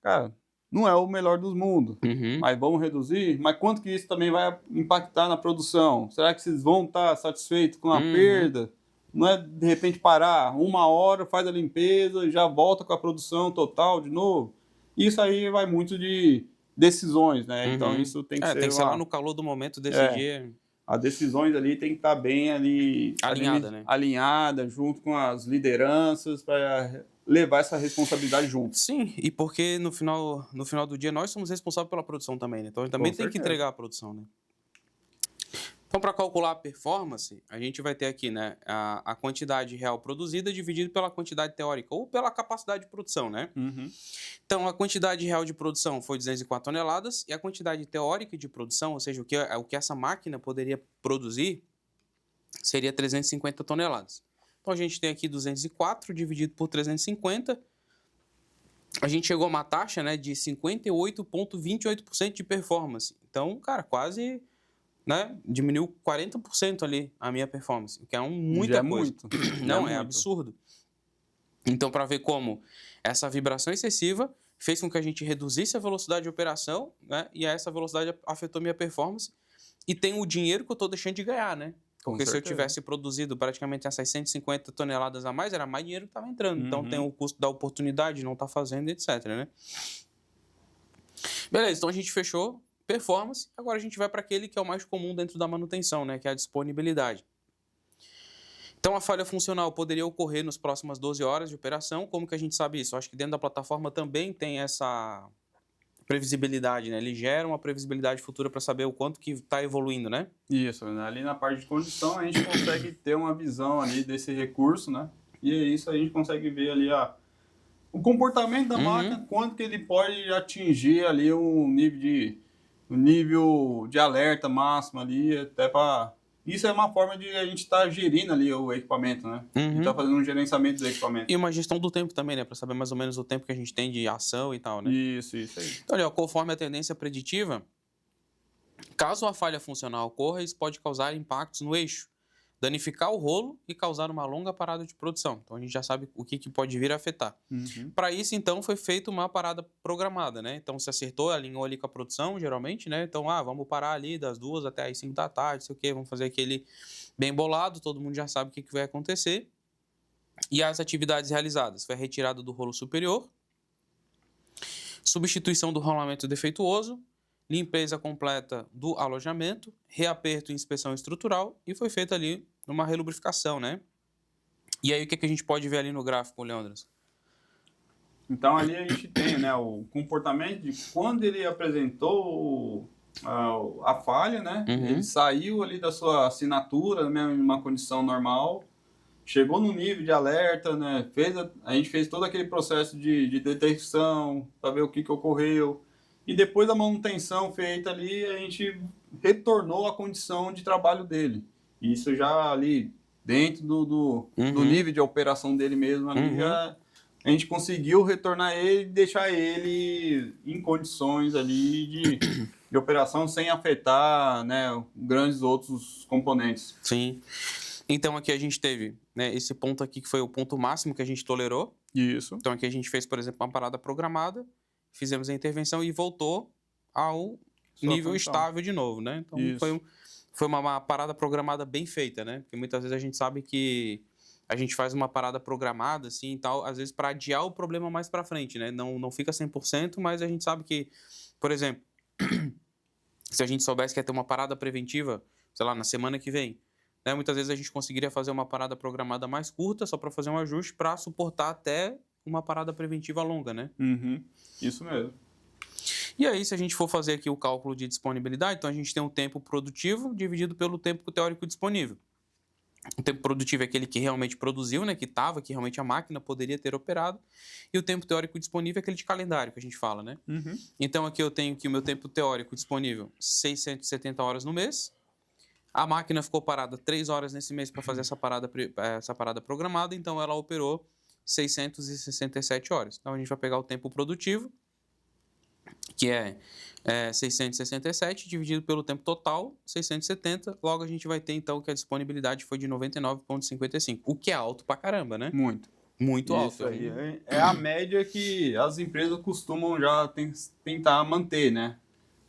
Cara, não é o melhor dos mundos, mas vamos reduzir? Mas quanto que isso também vai impactar na produção? Será que vocês vão estar satisfeitos com a perda? Não é, de repente, parar 1 hora, faz a limpeza, já volta com a produção total de novo? Isso aí vai muito de decisões, né? Então, isso tem que ser... Tem que ser lá no calor do momento, decidir... As decisões ali tem que estar bem ali... Alinhada, né? Alinhada, junto com as lideranças, para levar essa responsabilidade junto. Sim, e porque no final do dia nós somos responsáveis pela produção também, né? Então, a gente também tem que entregar a produção, né? Então, para calcular a performance, a gente vai ter aqui, né, a quantidade real produzida dividido pela quantidade teórica ou pela capacidade de produção, né? Então, a quantidade real de produção foi 204 toneladas e a quantidade teórica de produção, ou seja, o que essa máquina poderia produzir, seria 350 toneladas. Então, a gente tem aqui 204 dividido por 350. A gente chegou a uma taxa, né, de 58,28% de performance. Então, cara, quase... né, diminuiu 40% ali a minha performance, que é muita coisa. Não, é absurdo. Então, para ver como essa vibração excessiva fez com que a gente reduzisse a velocidade de operação, né, e essa velocidade afetou minha performance, e tem o dinheiro que eu estou deixando de ganhar, né? Porque se eu tivesse produzido praticamente essas 150 toneladas a mais, era mais dinheiro que estava entrando. Então, tem o custo da oportunidade de não estar fazendo, etc, né? Beleza, então a gente fechou performance, agora a gente vai para aquele que é o mais comum dentro da manutenção, né, que é a disponibilidade. Então, a falha funcional poderia ocorrer nas próximas 12 horas de operação. Como que a gente sabe isso? Eu acho que dentro da plataforma também tem essa previsibilidade, né? Ele gera uma previsibilidade futura para saber o quanto que está evoluindo, né? Isso, né? Ali na parte de condição a gente consegue ter uma visão ali desse recurso, né? E é isso, a gente consegue ver ali o comportamento da máquina, quanto que ele pode atingir ali o nível de alerta máximo ali, até para... Isso é uma forma de a gente estar gerindo ali o equipamento, né? A gente está fazendo um gerenciamento do equipamento. E uma gestão do tempo também, né? Para saber mais ou menos o tempo que a gente tem de ação e tal, né? Isso aí. Então, olha, conforme a tendência preditiva, caso a falha funcional ocorra, isso pode causar impactos no eixo, danificar o rolo e causar uma longa parada de produção. Então, a gente já sabe o que pode vir a afetar. Para isso, então, foi feita uma parada programada, né? Então, se acertou, alinhou ali com a produção, geralmente, né? Então, vamos parar ali das 2 até as 5 da tarde, sei o quê, vamos fazer aquele bem bolado, todo mundo já sabe o que vai acontecer. E as atividades realizadas? Foi a retirada do rolo superior, substituição do rolamento defeituoso, limpeza completa do alojamento, reaperto e inspeção estrutural, e foi feita ali uma relubrificação, né? E aí o que a gente pode ver ali no gráfico, Leandras? Então ali a gente tem, né, o comportamento de quando ele apresentou a falha, né? Ele saiu ali da sua assinatura, mesmo em uma condição normal, chegou no nível de alerta, né? A gente fez todo aquele processo de detecção para ver o que ocorreu. E depois da manutenção feita ali, a gente retornou à condição de trabalho dele. Isso já ali dentro do nível de operação dele mesmo, ali já a gente conseguiu retornar ele e deixar ele em condições ali de operação sem afetar, né, grandes outros componentes. Sim. Então aqui a gente teve, né, esse ponto aqui que foi o ponto máximo que a gente tolerou. Isso. Então aqui a gente fez, por exemplo, uma parada programada, fizemos a intervenção e voltou ao nível estável de novo, né? Então foi uma parada programada bem feita, né? Porque muitas vezes a gente sabe que a gente faz uma parada programada, assim, e tal, às vezes para adiar o problema mais para frente, né? Não fica 100%, mas a gente sabe que, por exemplo, se a gente soubesse que ia ter uma parada preventiva, sei lá, na semana que vem, né? Muitas vezes a gente conseguiria fazer uma parada programada mais curta, só para fazer um ajuste, para suportar até uma parada preventiva longa, né? Isso mesmo. E aí, se a gente for fazer aqui o cálculo de disponibilidade, então a gente tem um tempo produtivo dividido pelo tempo teórico disponível. O tempo produtivo é aquele que realmente produziu, né, que realmente a máquina poderia ter operado, e o tempo teórico disponível é aquele de calendário que a gente fala, né? Então aqui eu tenho que o meu tempo teórico disponível 670 horas no mês. A máquina ficou parada 3 horas nesse mês para fazer essa parada programada, então ela operou 667 horas. Então, a gente vai pegar o tempo produtivo, que é 667, dividido pelo tempo total, 670. Logo, a gente vai ter, então, que a disponibilidade foi de 99,55, o que é alto pra caramba, né? Muito. Muito alto. Isso aí é a média que as empresas costumam já tentar manter, né?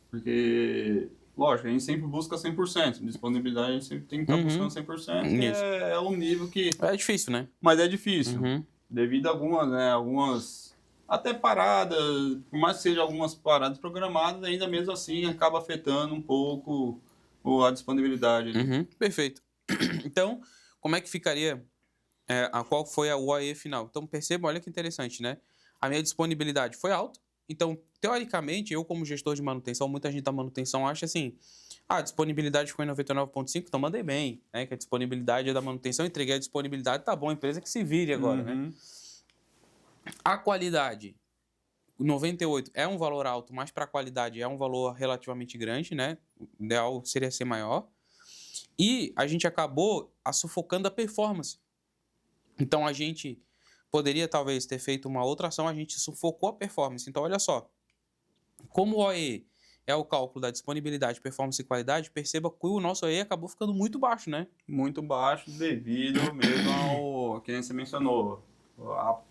Porque, lógico, a gente sempre busca 100%. Disponibilidade a gente sempre tem que estar buscando 100%. Isso. É um nível que... É difícil, né? Mas é difícil. Uhum. Devido a algumas até paradas, por mais que sejam algumas paradas programadas, ainda mesmo assim acaba afetando um pouco a disponibilidade. Né? Uhum. Perfeito. Então, como é que ficaria... qual foi a OAE final? Então, perceba, olha que interessante, né? A minha disponibilidade foi alta. Então, teoricamente, eu como gestor de manutenção, muita gente da manutenção acha assim, a disponibilidade ficou em 99,5, então mandei bem, né? Que a disponibilidade é da manutenção, entreguei a disponibilidade, tá bom, a empresa que se vire agora, né? A qualidade, 98 é um valor alto, mas para a qualidade é um valor relativamente grande, né? O ideal seria ser maior. E a gente acabou sufocando a performance. Então, a gente poderia talvez ter feito uma outra ação, a gente sufocou a performance. Então, olha só, como o OEE é o cálculo da disponibilidade, performance e qualidade, perceba que o nosso OEE acabou ficando muito baixo, né? Muito baixo devido mesmo ao que você mencionou,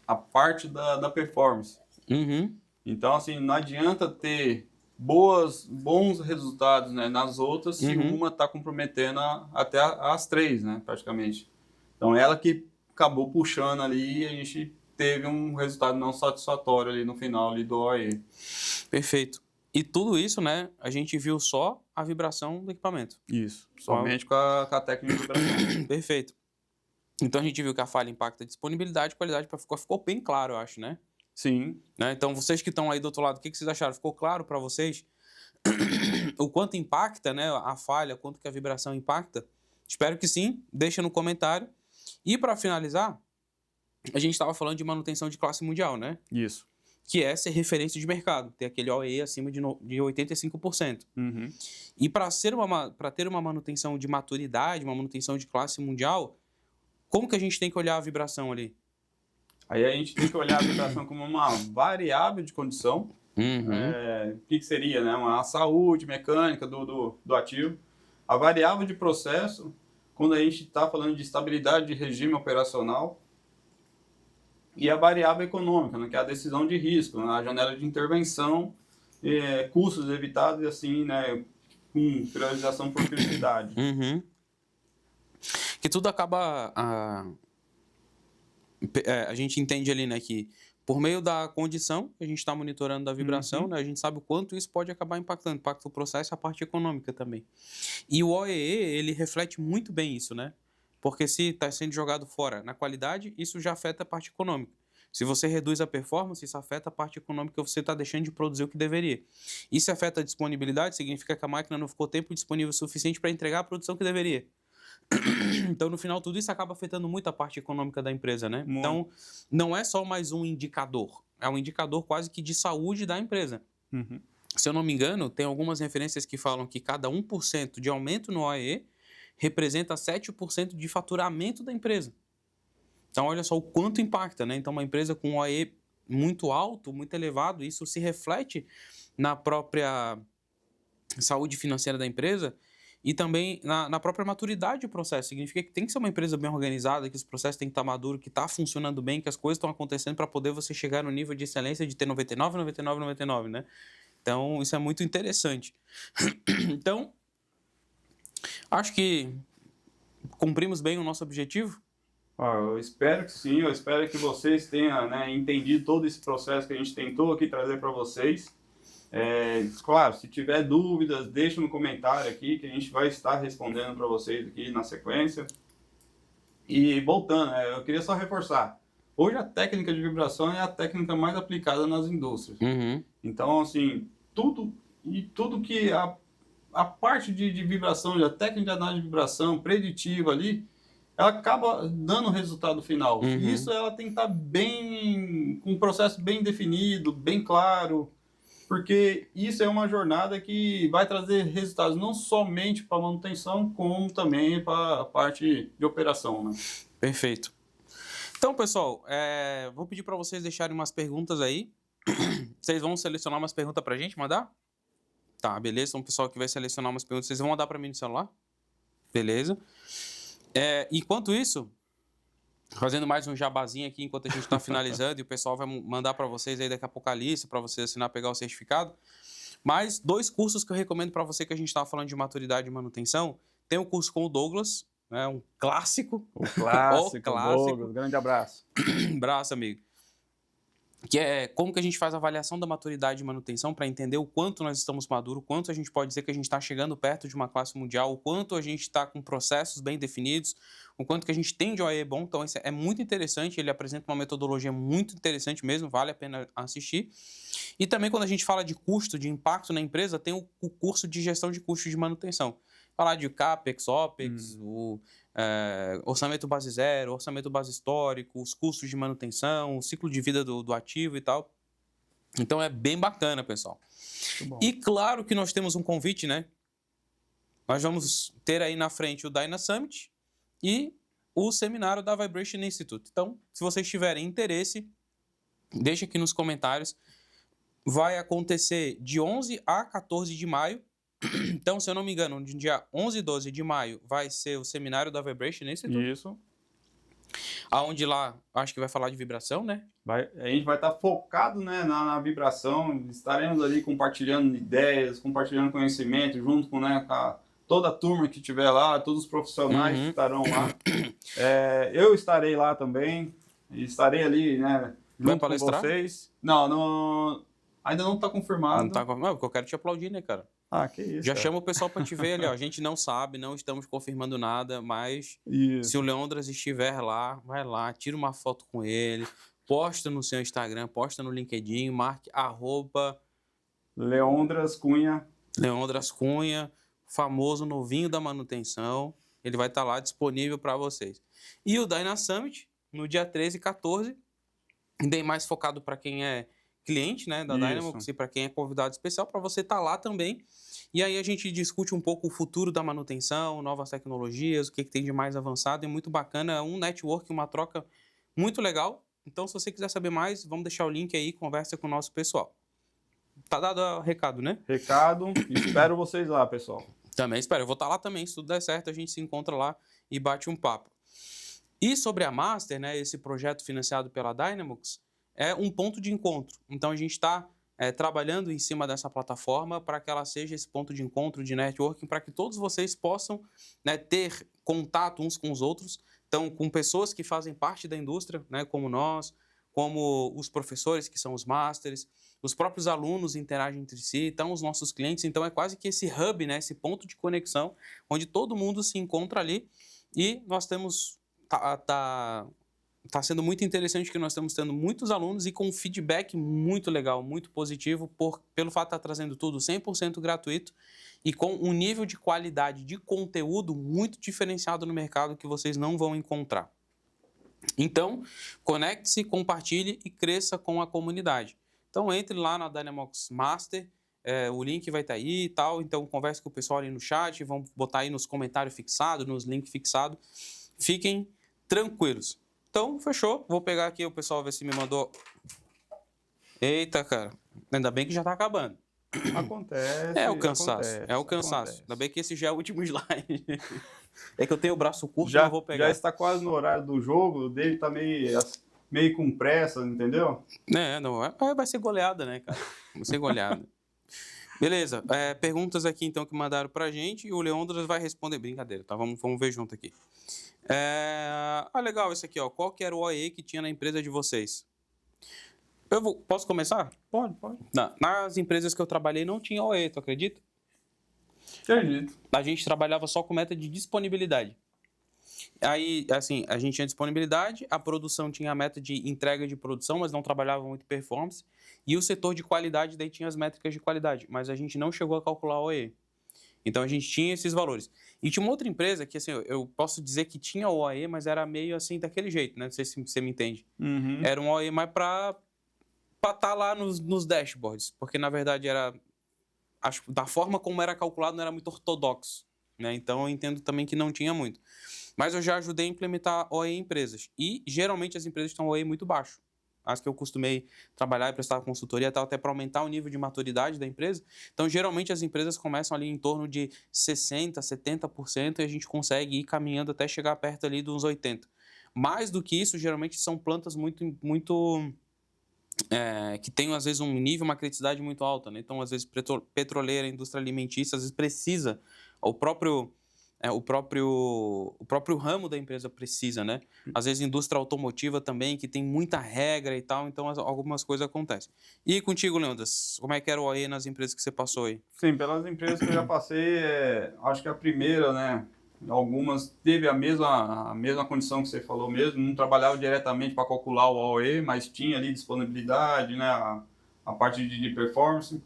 a parte da performance. Uhum. Então, assim, não adianta ter bons resultados, né, nas outras se uma está comprometendo até as três, né, praticamente. Então, ela que acabou puxando ali e a gente teve um resultado não satisfatório ali no final ali do OE. Perfeito. E tudo isso, né, a gente viu só a vibração do equipamento. Isso, somente com a técnica de vibração. Perfeito. Então, a gente viu que a falha impacta a disponibilidade e qualidade, ficou bem claro, eu acho, né? Sim. Né? Então, vocês que estão aí do outro lado, o que vocês acharam? Ficou claro para vocês o quanto impacta, né, a falha, quanto que a vibração impacta? Espero que sim, deixa no comentário. E para finalizar, a gente estava falando de manutenção de classe mundial, né? Isso. Que é ser referência de mercado, ter aquele OE acima de 85%. Uhum. E para ter uma manutenção de maturidade, uma manutenção de classe mundial, como que a gente tem que olhar a vibração ali? Aí a gente tem que olhar a vibração como uma variável de condição. Uhum. O que seria, né? Uma saúde mecânica do ativo. A variável de processo, quando a gente está falando de estabilidade de regime operacional. E a variável econômica, né? Que é a decisão de risco, né? A janela de intervenção, custos evitados e assim, né? Com priorização por prioridade. Uhum. Que tudo acaba... a gente entende ali, né, que por meio da condição que a gente está monitorando da vibração, né, a gente sabe o quanto isso pode acabar impactando, impacta o processo e a parte econômica também. E o OEE, ele reflete muito bem isso, né? Porque se está sendo jogado fora na qualidade, isso já afeta a parte econômica. Se você reduz a performance, isso afeta a parte econômica, você está deixando de produzir o que deveria. E se afeta a disponibilidade, significa que a máquina não ficou tempo disponível suficiente para entregar a produção que deveria. Então, no final, tudo isso acaba afetando muito a parte econômica da empresa, né? Muito. Então, não é só mais um indicador. É um indicador quase que de saúde da empresa. Uhum. Se eu não me engano, tem algumas referências que falam que cada 1% de aumento no OEE representa 7% de faturamento da empresa. Então, olha só o quanto impacta, né? Então, uma empresa com um OEE muito alto, muito elevado, isso se reflete na própria saúde financeira da empresa e também na própria maturidade do processo. Significa que tem que ser uma empresa bem organizada, que esse processo tem que estar maduro, que está funcionando bem, que as coisas estão acontecendo para poder você chegar no nível de excelência de ter 99, 99, 99, né? Então, isso é muito interessante. Então, acho que cumprimos bem o nosso objetivo. Eu espero que sim, eu espero que vocês tenham, né, entendido todo esse processo que a gente tentou aqui trazer para vocês. Claro, se tiver dúvidas, deixa no comentário aqui que a gente vai estar respondendo para vocês aqui na sequência. E voltando, eu queria só reforçar. Hoje a técnica de vibração é a técnica mais aplicada nas indústrias. Uhum. Então, assim, tudo que a parte de vibração, a técnica de análise de vibração preditiva ali, ela acaba dando o resultado final. Uhum. E isso ela tem que estar bem, com um processo bem definido, bem claro, porque isso é uma jornada que vai trazer resultados não somente para a manutenção, como também para a parte de operação, né? Perfeito. Então, pessoal, vou pedir para vocês deixarem umas perguntas aí. Vocês vão selecionar umas perguntas para a gente mandar? Tá, beleza. Então, o pessoal que vai selecionar umas perguntas, vocês vão mandar para mim no celular? Beleza. Enquanto isso, fazendo mais um jabazinho aqui enquanto a gente está finalizando, e o pessoal vai mandar para vocês aí daqui a pouco a lista, para você assinar, pegar o certificado. Mas 2 cursos que eu recomendo para você, que a gente estava falando de maturidade e manutenção. Tem o curso com o Douglas, né, um clássico. O clássico, O clássico. Douglas, grande abraço. Abraço, amigo. Que é como que a gente faz a avaliação da maturidade e manutenção para entender o quanto nós estamos maduros, o quanto a gente pode dizer que a gente está chegando perto de uma classe mundial, o quanto a gente está com processos bem definidos, o quanto que a gente tem de OE bom. Então, isso é muito interessante, ele apresenta uma metodologia muito interessante mesmo, vale a pena assistir. E também quando a gente fala de custo, de impacto na empresa, tem o curso de gestão de custos de manutenção. Falar de CAPEX, OPEX, orçamento base zero, orçamento base histórico, os custos de manutenção, o ciclo de vida do ativo e tal. Então é bem bacana, pessoal. E claro que nós temos um convite, né? Nós vamos ter aí na frente o Dyna Summit e o seminário da Vibration Institute. Então, se vocês tiverem interesse, deixe aqui nos comentários. Vai acontecer de 11 a 14 de maio. Então, se eu não me engano, de dia 11 e 12 de maio vai ser o seminário da Vibration Institute. Isso. Aonde lá, acho que vai falar de vibração, né? A gente vai estar focado, né, na vibração. Estaremos ali compartilhando ideias, compartilhando conhecimento, junto com, né, com toda a turma que estiver lá, todos os profissionais que estarão lá. Eu estarei lá também. Estarei ali, né, junto com vocês. Não, ainda não está confirmado. Não está confirmado, porque eu quero te aplaudir, né, cara? Ah, que isso. Já chama o pessoal para te ver ali, ó. A gente não sabe, não estamos confirmando nada, mas se o Leondras estiver lá, vai lá, tira uma foto com ele, posta no seu Instagram, posta no LinkedIn, marque Leondras Cunha. Leondras Cunha, famoso novinho da manutenção. Ele vai estar lá disponível para vocês. E o Dyna Summit, no dia 13 e 14, bem mais focado para quem é cliente, né, da Dynamox, e para quem é convidado especial, para você estar lá também. E aí a gente discute um pouco o futuro da manutenção, novas tecnologias, o que tem de mais avançado. É muito bacana, um network, uma troca muito legal. Então, se você quiser saber mais, vamos deixar o link aí, conversa com o nosso pessoal. Tá dado o recado, né? Recado. Espero vocês lá, pessoal. Também espero. Eu vou estar lá também. Se tudo der certo, a gente se encontra lá e bate um papo. E sobre a Master, né, esse projeto financiado pela Dynamox, é um ponto de encontro. Então, a gente está trabalhando em cima dessa plataforma para que ela seja esse ponto de encontro, de networking, para que todos vocês possam, né, ter contato uns com os outros. Então, com pessoas que fazem parte da indústria, né, como nós, como os professores, que são os Masters, os próprios alunos interagem entre si, então os nossos clientes. Então, é quase que esse hub, né, esse ponto de conexão, onde todo mundo se encontra ali. E nós temos... Está sendo muito interessante que nós estamos tendo muitos alunos e com um feedback muito legal, muito positivo, pelo fato de estar trazendo tudo 100% gratuito e com um nível de qualidade de conteúdo muito diferenciado no mercado que vocês não vão encontrar. Então, conecte-se, compartilhe e cresça com a comunidade. Então, entre lá na Dynamox Master, o link vai estar aí e tal, então converse com o pessoal ali no chat, vamos botar aí nos comentários fixados, nos links fixados. Fiquem tranquilos. Então, fechou. Vou pegar aqui o pessoal, ver se me mandou. Eita, cara. Ainda bem que já tá acabando. Acontece. É o cansaço. Acontece, é o cansaço. acontece. Ainda bem que esse já é o último slide. É que eu tenho o braço curto, Já não vou pegar. Já está quase no horário do jogo, o dele tá meio com pressa, entendeu? Não. Vai ser goleada, né, cara? Vai ser goleada. Beleza. Perguntas aqui, então, que mandaram pra gente. E o Leondras vai responder. Brincadeira, tá? Vamos ver junto aqui. Legal esse aqui, ó. Qual que era o OE que tinha na empresa de vocês? Posso começar? Pode. Nas empresas que eu trabalhei não tinha OE, tu acredita? Acredito. A gente trabalhava só com meta de disponibilidade. Aí, assim, a gente tinha disponibilidade, a produção tinha a meta de entrega de produção, mas não trabalhava muito performance. E o setor de qualidade daí tinha as métricas de qualidade, mas a gente não chegou a calcular o OE. Então, a gente tinha esses valores. E tinha uma outra empresa que, assim, eu posso dizer que tinha o OE, mas era meio assim, daquele jeito, né? Não sei se você me entende. Uhum. Era um OE mais para estar lá nos dashboards, porque, na verdade, da forma como era calculado, não era muito ortodoxo, né? Então, eu entendo também que não tinha muito. Mas eu já ajudei a implementar OE em empresas. E, geralmente, as empresas estão OE muito baixo. As que eu costumei trabalhar e prestar consultoria até para aumentar o nível de maturidade da empresa. Então, geralmente, as empresas começam ali em torno de 60%, 70% e a gente consegue ir caminhando até chegar perto ali dos 80%. Mais do que isso, geralmente, são plantas que tem, às vezes, um nível, uma criticidade muito alta, né? Então, às vezes, petroleira, indústria alimentícia, às vezes precisa, o próprio ramo da empresa precisa, né? Às vezes, indústria automotiva também, que tem muita regra e tal, então algumas coisas acontecem. E contigo, Leondas, como é que era o OE nas empresas que você passou aí? Sim, pelas empresas que eu já passei, acho que a primeira, né? Algumas teve a mesma condição que você falou mesmo, não trabalhava diretamente para calcular o OE, mas tinha ali disponibilidade, né? A parte de performance.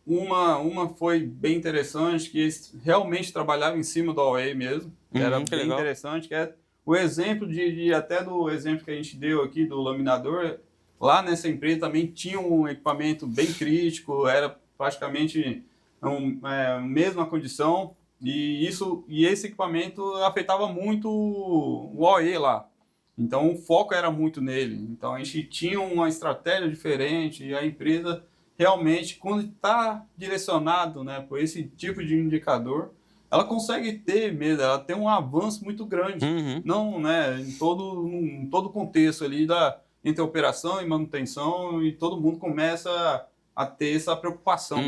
Uma foi bem interessante, que eles realmente trabalhavam em cima do OE mesmo, era bem legal. interessante, que é o exemplo até do exemplo que a gente deu aqui do laminador, lá nessa empresa também tinha um equipamento bem crítico, era praticamente a mesma condição, e esse equipamento afetava muito o OE lá. Então o foco era muito nele. Então a gente tinha uma estratégia diferente e a empresa realmente, quando está direcionado, né, por esse tipo de indicador, ela consegue ter mesmo, ela tem um avanço muito grande. Não, né, em todo contexto ali entre operação e manutenção, e todo mundo começa a ter essa preocupação.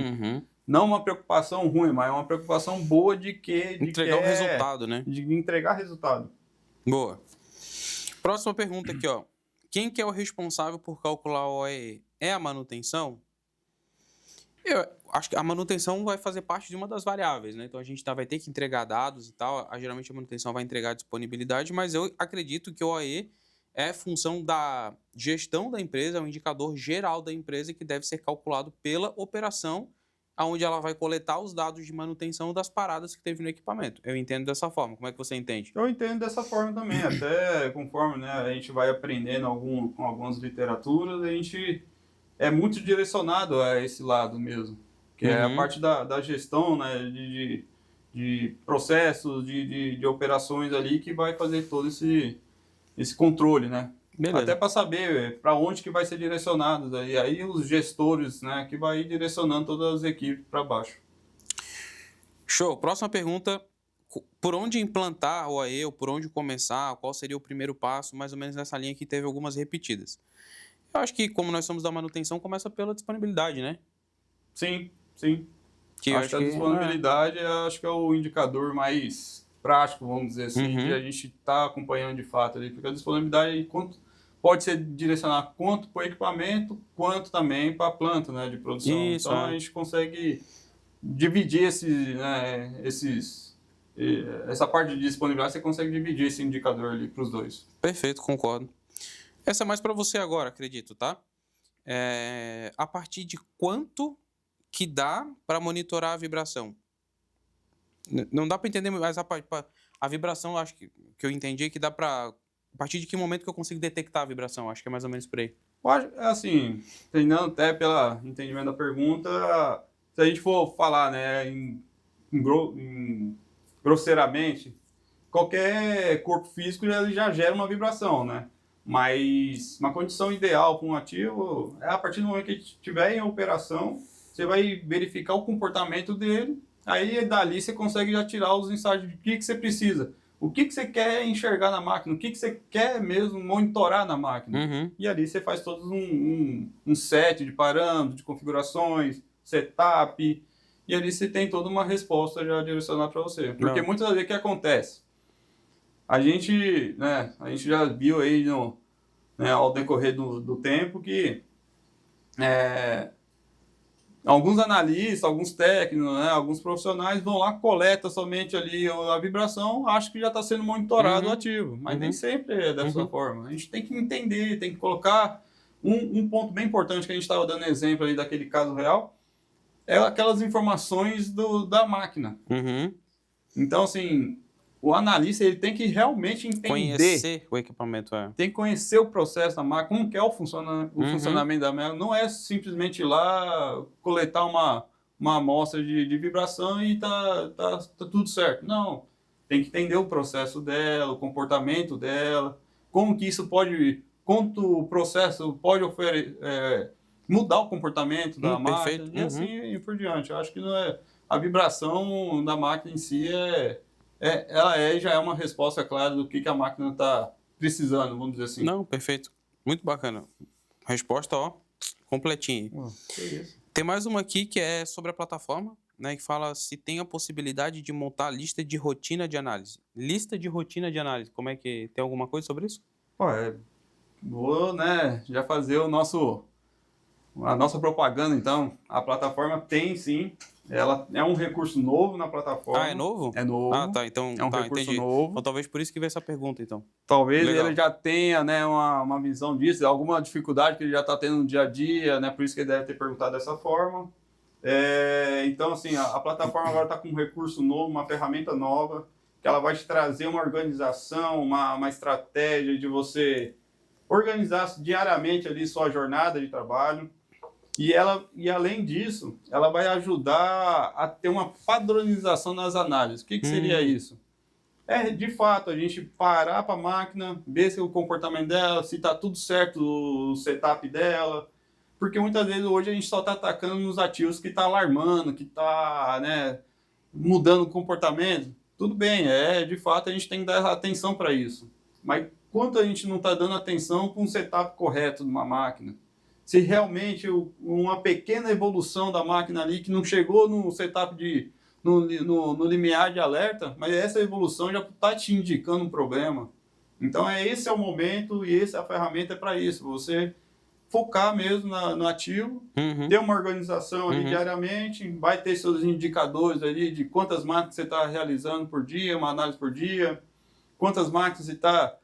Não uma preocupação ruim, mas uma preocupação boa de entregar o resultado, né? De entregar resultado. Boa. Próxima pergunta aqui, ó. Quem que é o responsável por calcular o OEE? É a manutenção? Eu acho que a manutenção vai fazer parte de uma das variáveis, né? Então a gente vai ter que entregar dados e tal. Geralmente a manutenção vai entregar disponibilidade, mas eu acredito que o OE é função da gestão da empresa, é um indicador geral da empresa que deve ser calculado pela operação, onde ela vai coletar os dados de manutenção das paradas que teve no equipamento. Eu entendo dessa forma. Como é que você entende? Eu entendo dessa forma também. Até conforme, né, a gente vai aprendendo com algumas literaturas, a gente é muito direcionado a esse lado mesmo. Que é a parte da gestão, né, de processos, de operações ali, que vai fazer todo esse controle, né? Beleza. Até para saber para onde que vai ser direcionado. Aí os gestores, né, que vai ir direcionando todas as equipes para baixo. Show. Próxima pergunta. Por onde implantar o OE, ou por onde começar? Qual seria o primeiro passo? Mais ou menos nessa linha que teve algumas repetidas. Eu acho que, como nós somos da manutenção, começa pela disponibilidade, né? Sim. Acho que a disponibilidade acho que é o indicador mais prático, vamos dizer assim, que a gente está acompanhando de fato ali, porque a disponibilidade pode ser direcionada quanto para o equipamento, quanto também para a planta, né, de produção. Isso, então a gente consegue dividir essa parte de disponibilidade, você consegue dividir esse indicador ali para os dois. Perfeito, concordo. Essa é mais para você agora, acredito, tá? A partir de quanto que dá para monitorar a vibração? Não dá para entender, mas a vibração, acho que eu entendi que dá para... A partir de que momento que eu consigo detectar a vibração? Acho que é mais ou menos por aí. Assim, treinando até pelo entendimento da pergunta, se a gente for falar, né, grosseiramente, qualquer corpo físico já gera uma vibração, né? Mas uma condição ideal para um ativo é a partir do momento que ele estiver em operação, você vai verificar o comportamento dele, aí dali você consegue já tirar os insights de que você precisa. O que você quer enxergar na máquina, o que você quer mesmo monitorar na máquina. E ali você faz todo um set de parâmetros, de configurações, setup, e ali você tem toda uma resposta já direcionada para você. Porque muitas vezes o que acontece? A gente já viu aí ao decorrer do tempo que alguns analistas, alguns técnicos, né, alguns profissionais vão lá, coletam somente ali a vibração, acham que já está sendo monitorado o ativo. Mas nem sempre é dessa forma. A gente tem que entender, tem que colocar um ponto bem importante que a gente estava dando exemplo ali daquele caso real, é aquelas informações da máquina. Então, assim, o analista ele tem que realmente entender. Conhecer o equipamento. Tem que conhecer o processo da máquina, como que é o funcionamento da máquina. Não é simplesmente ir lá, coletar uma amostra de vibração e tá tudo certo. Não. tem que entender o processo dela, o comportamento dela, como que isso pode, quanto o processo pode mudar o comportamento da máquina, perfeito. e assim e por diante. Eu acho que não é, a vibração da máquina em si já é uma resposta clara do que a máquina está precisando, vamos dizer assim. Não, perfeito. Muito bacana. Resposta, ó, completinha. Que isso. Tem mais uma aqui que é sobre a plataforma, né, que fala se tem a possibilidade de montar lista de rotina de análise. Lista de rotina de análise, como é que... Tem alguma coisa sobre isso? Vou, né, já fazer a nossa propaganda, então. A plataforma tem, sim. Ela é um recurso novo na plataforma. Ah, é novo? É novo. Ah, tá. Então, é um recurso entendi. novo. Então, talvez por isso que veio essa pergunta, então. Talvez Legal. ele já tenha, né, uma visão disso, alguma dificuldade que ele já está tendo no dia a dia, né, por isso que ele deve ter perguntado dessa forma. Então, assim, a plataforma agora está com um recurso novo, uma ferramenta nova, que ela vai te trazer uma organização, uma estratégia de você organizar diariamente ali sua jornada de trabalho. E além disso, ela vai ajudar a ter uma padronização nas análises. O que seria isso? De fato, a gente parar para a máquina, ver se o comportamento dela, se está tudo certo o setup dela. Porque muitas vezes hoje a gente só está atacando nos ativos que está alarmando, que está, né, mudando o comportamento. Tudo bem, de fato a gente tem que dar atenção para isso. Mas quanto a gente não está dando atenção com o setup correto de uma máquina? Se realmente uma pequena evolução da máquina ali que não chegou no setup no limiar de alerta, mas essa evolução já está te indicando um problema. Então esse é o momento e essa ferramenta é para isso, você focar mesmo no ativo, ter uma organização ali diariamente, vai ter seus indicadores ali de quantas máquinas você está realizando por dia, uma análise por dia, quantas máquinas você está,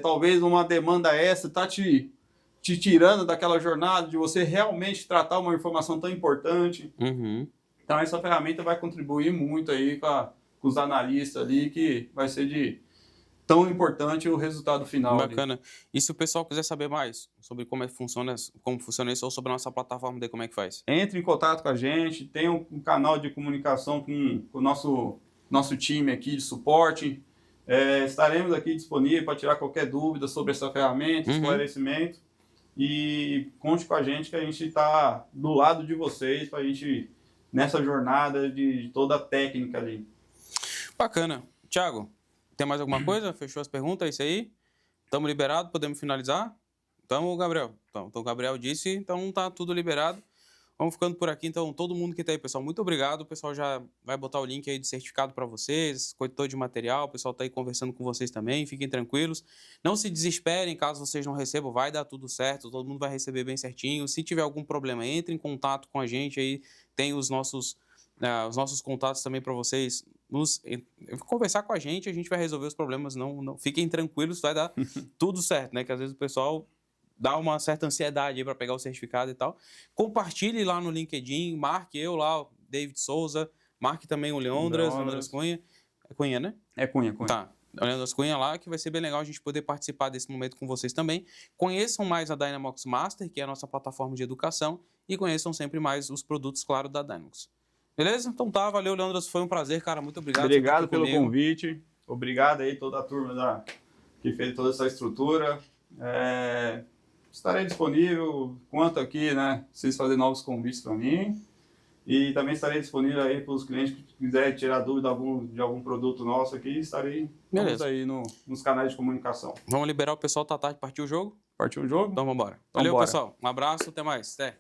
talvez uma demanda extra, está te tirando daquela jornada de você realmente tratar uma informação tão importante. Então essa ferramenta vai contribuir muito aí com os analistas ali, que vai ser de tão importante o resultado final. Bacana. Ali. E se o pessoal quiser saber mais sobre como funciona isso, ou sobre a nossa plataforma, como é que faz? Entre em contato com a gente, tem um canal de comunicação com o nosso time aqui de suporte. Estaremos aqui disponíveis para tirar qualquer dúvida sobre essa ferramenta, esclarecimento. E conte com a gente que a gente está do lado de vocês para a gente nessa jornada de toda a técnica ali. Bacana. Thiago, tem mais alguma coisa? Fechou as perguntas? É isso aí? Estamos liberados? Podemos finalizar? Então, Gabriel. Então, o Gabriel disse, então tá tudo liberado. Vamos ficando por aqui. Então, todo mundo que está aí, pessoal, muito obrigado. O pessoal já vai botar o link aí de certificado para vocês, corretor de material. O pessoal está aí conversando com vocês também. Fiquem tranquilos. Não se desesperem caso vocês não recebam. Vai dar tudo certo. Todo mundo vai receber bem certinho. Se tiver algum problema, entre em contato com a gente aí. Tem os nossos contatos também para vocês conversar com a gente vai resolver os problemas. Não fiquem tranquilos, vai dar tudo certo, né? Que às vezes o pessoal dá uma certa ansiedade aí para pegar o certificado e tal. Compartilhe lá no LinkedIn, marque eu lá, o David Souza, marque também o Leandras Cunha. É Cunha, né? É Cunha. Tá. O Leandras Cunha lá, que vai ser bem legal a gente poder participar desse momento com vocês também. Conheçam mais a Dynamox Master, que é a nossa plataforma de educação, e conheçam sempre mais os produtos, claro, da Dynamox. Beleza? Então tá, valeu, Leandras, foi um prazer, cara, muito obrigado. Obrigado pelo convite, obrigado aí toda a turma que fez toda essa estrutura. Estarei disponível, quanto aqui, né, vocês fazerem novos convites para mim. E também estarei disponível aí para os clientes que quiserem tirar dúvida de algum produto nosso aqui, estarei aí nos canais de comunicação. Vamos liberar o pessoal, tá tarde, partiu o jogo? Partiu o jogo? Então vamos embora. Valeu, pessoal. Um abraço, até mais. Até.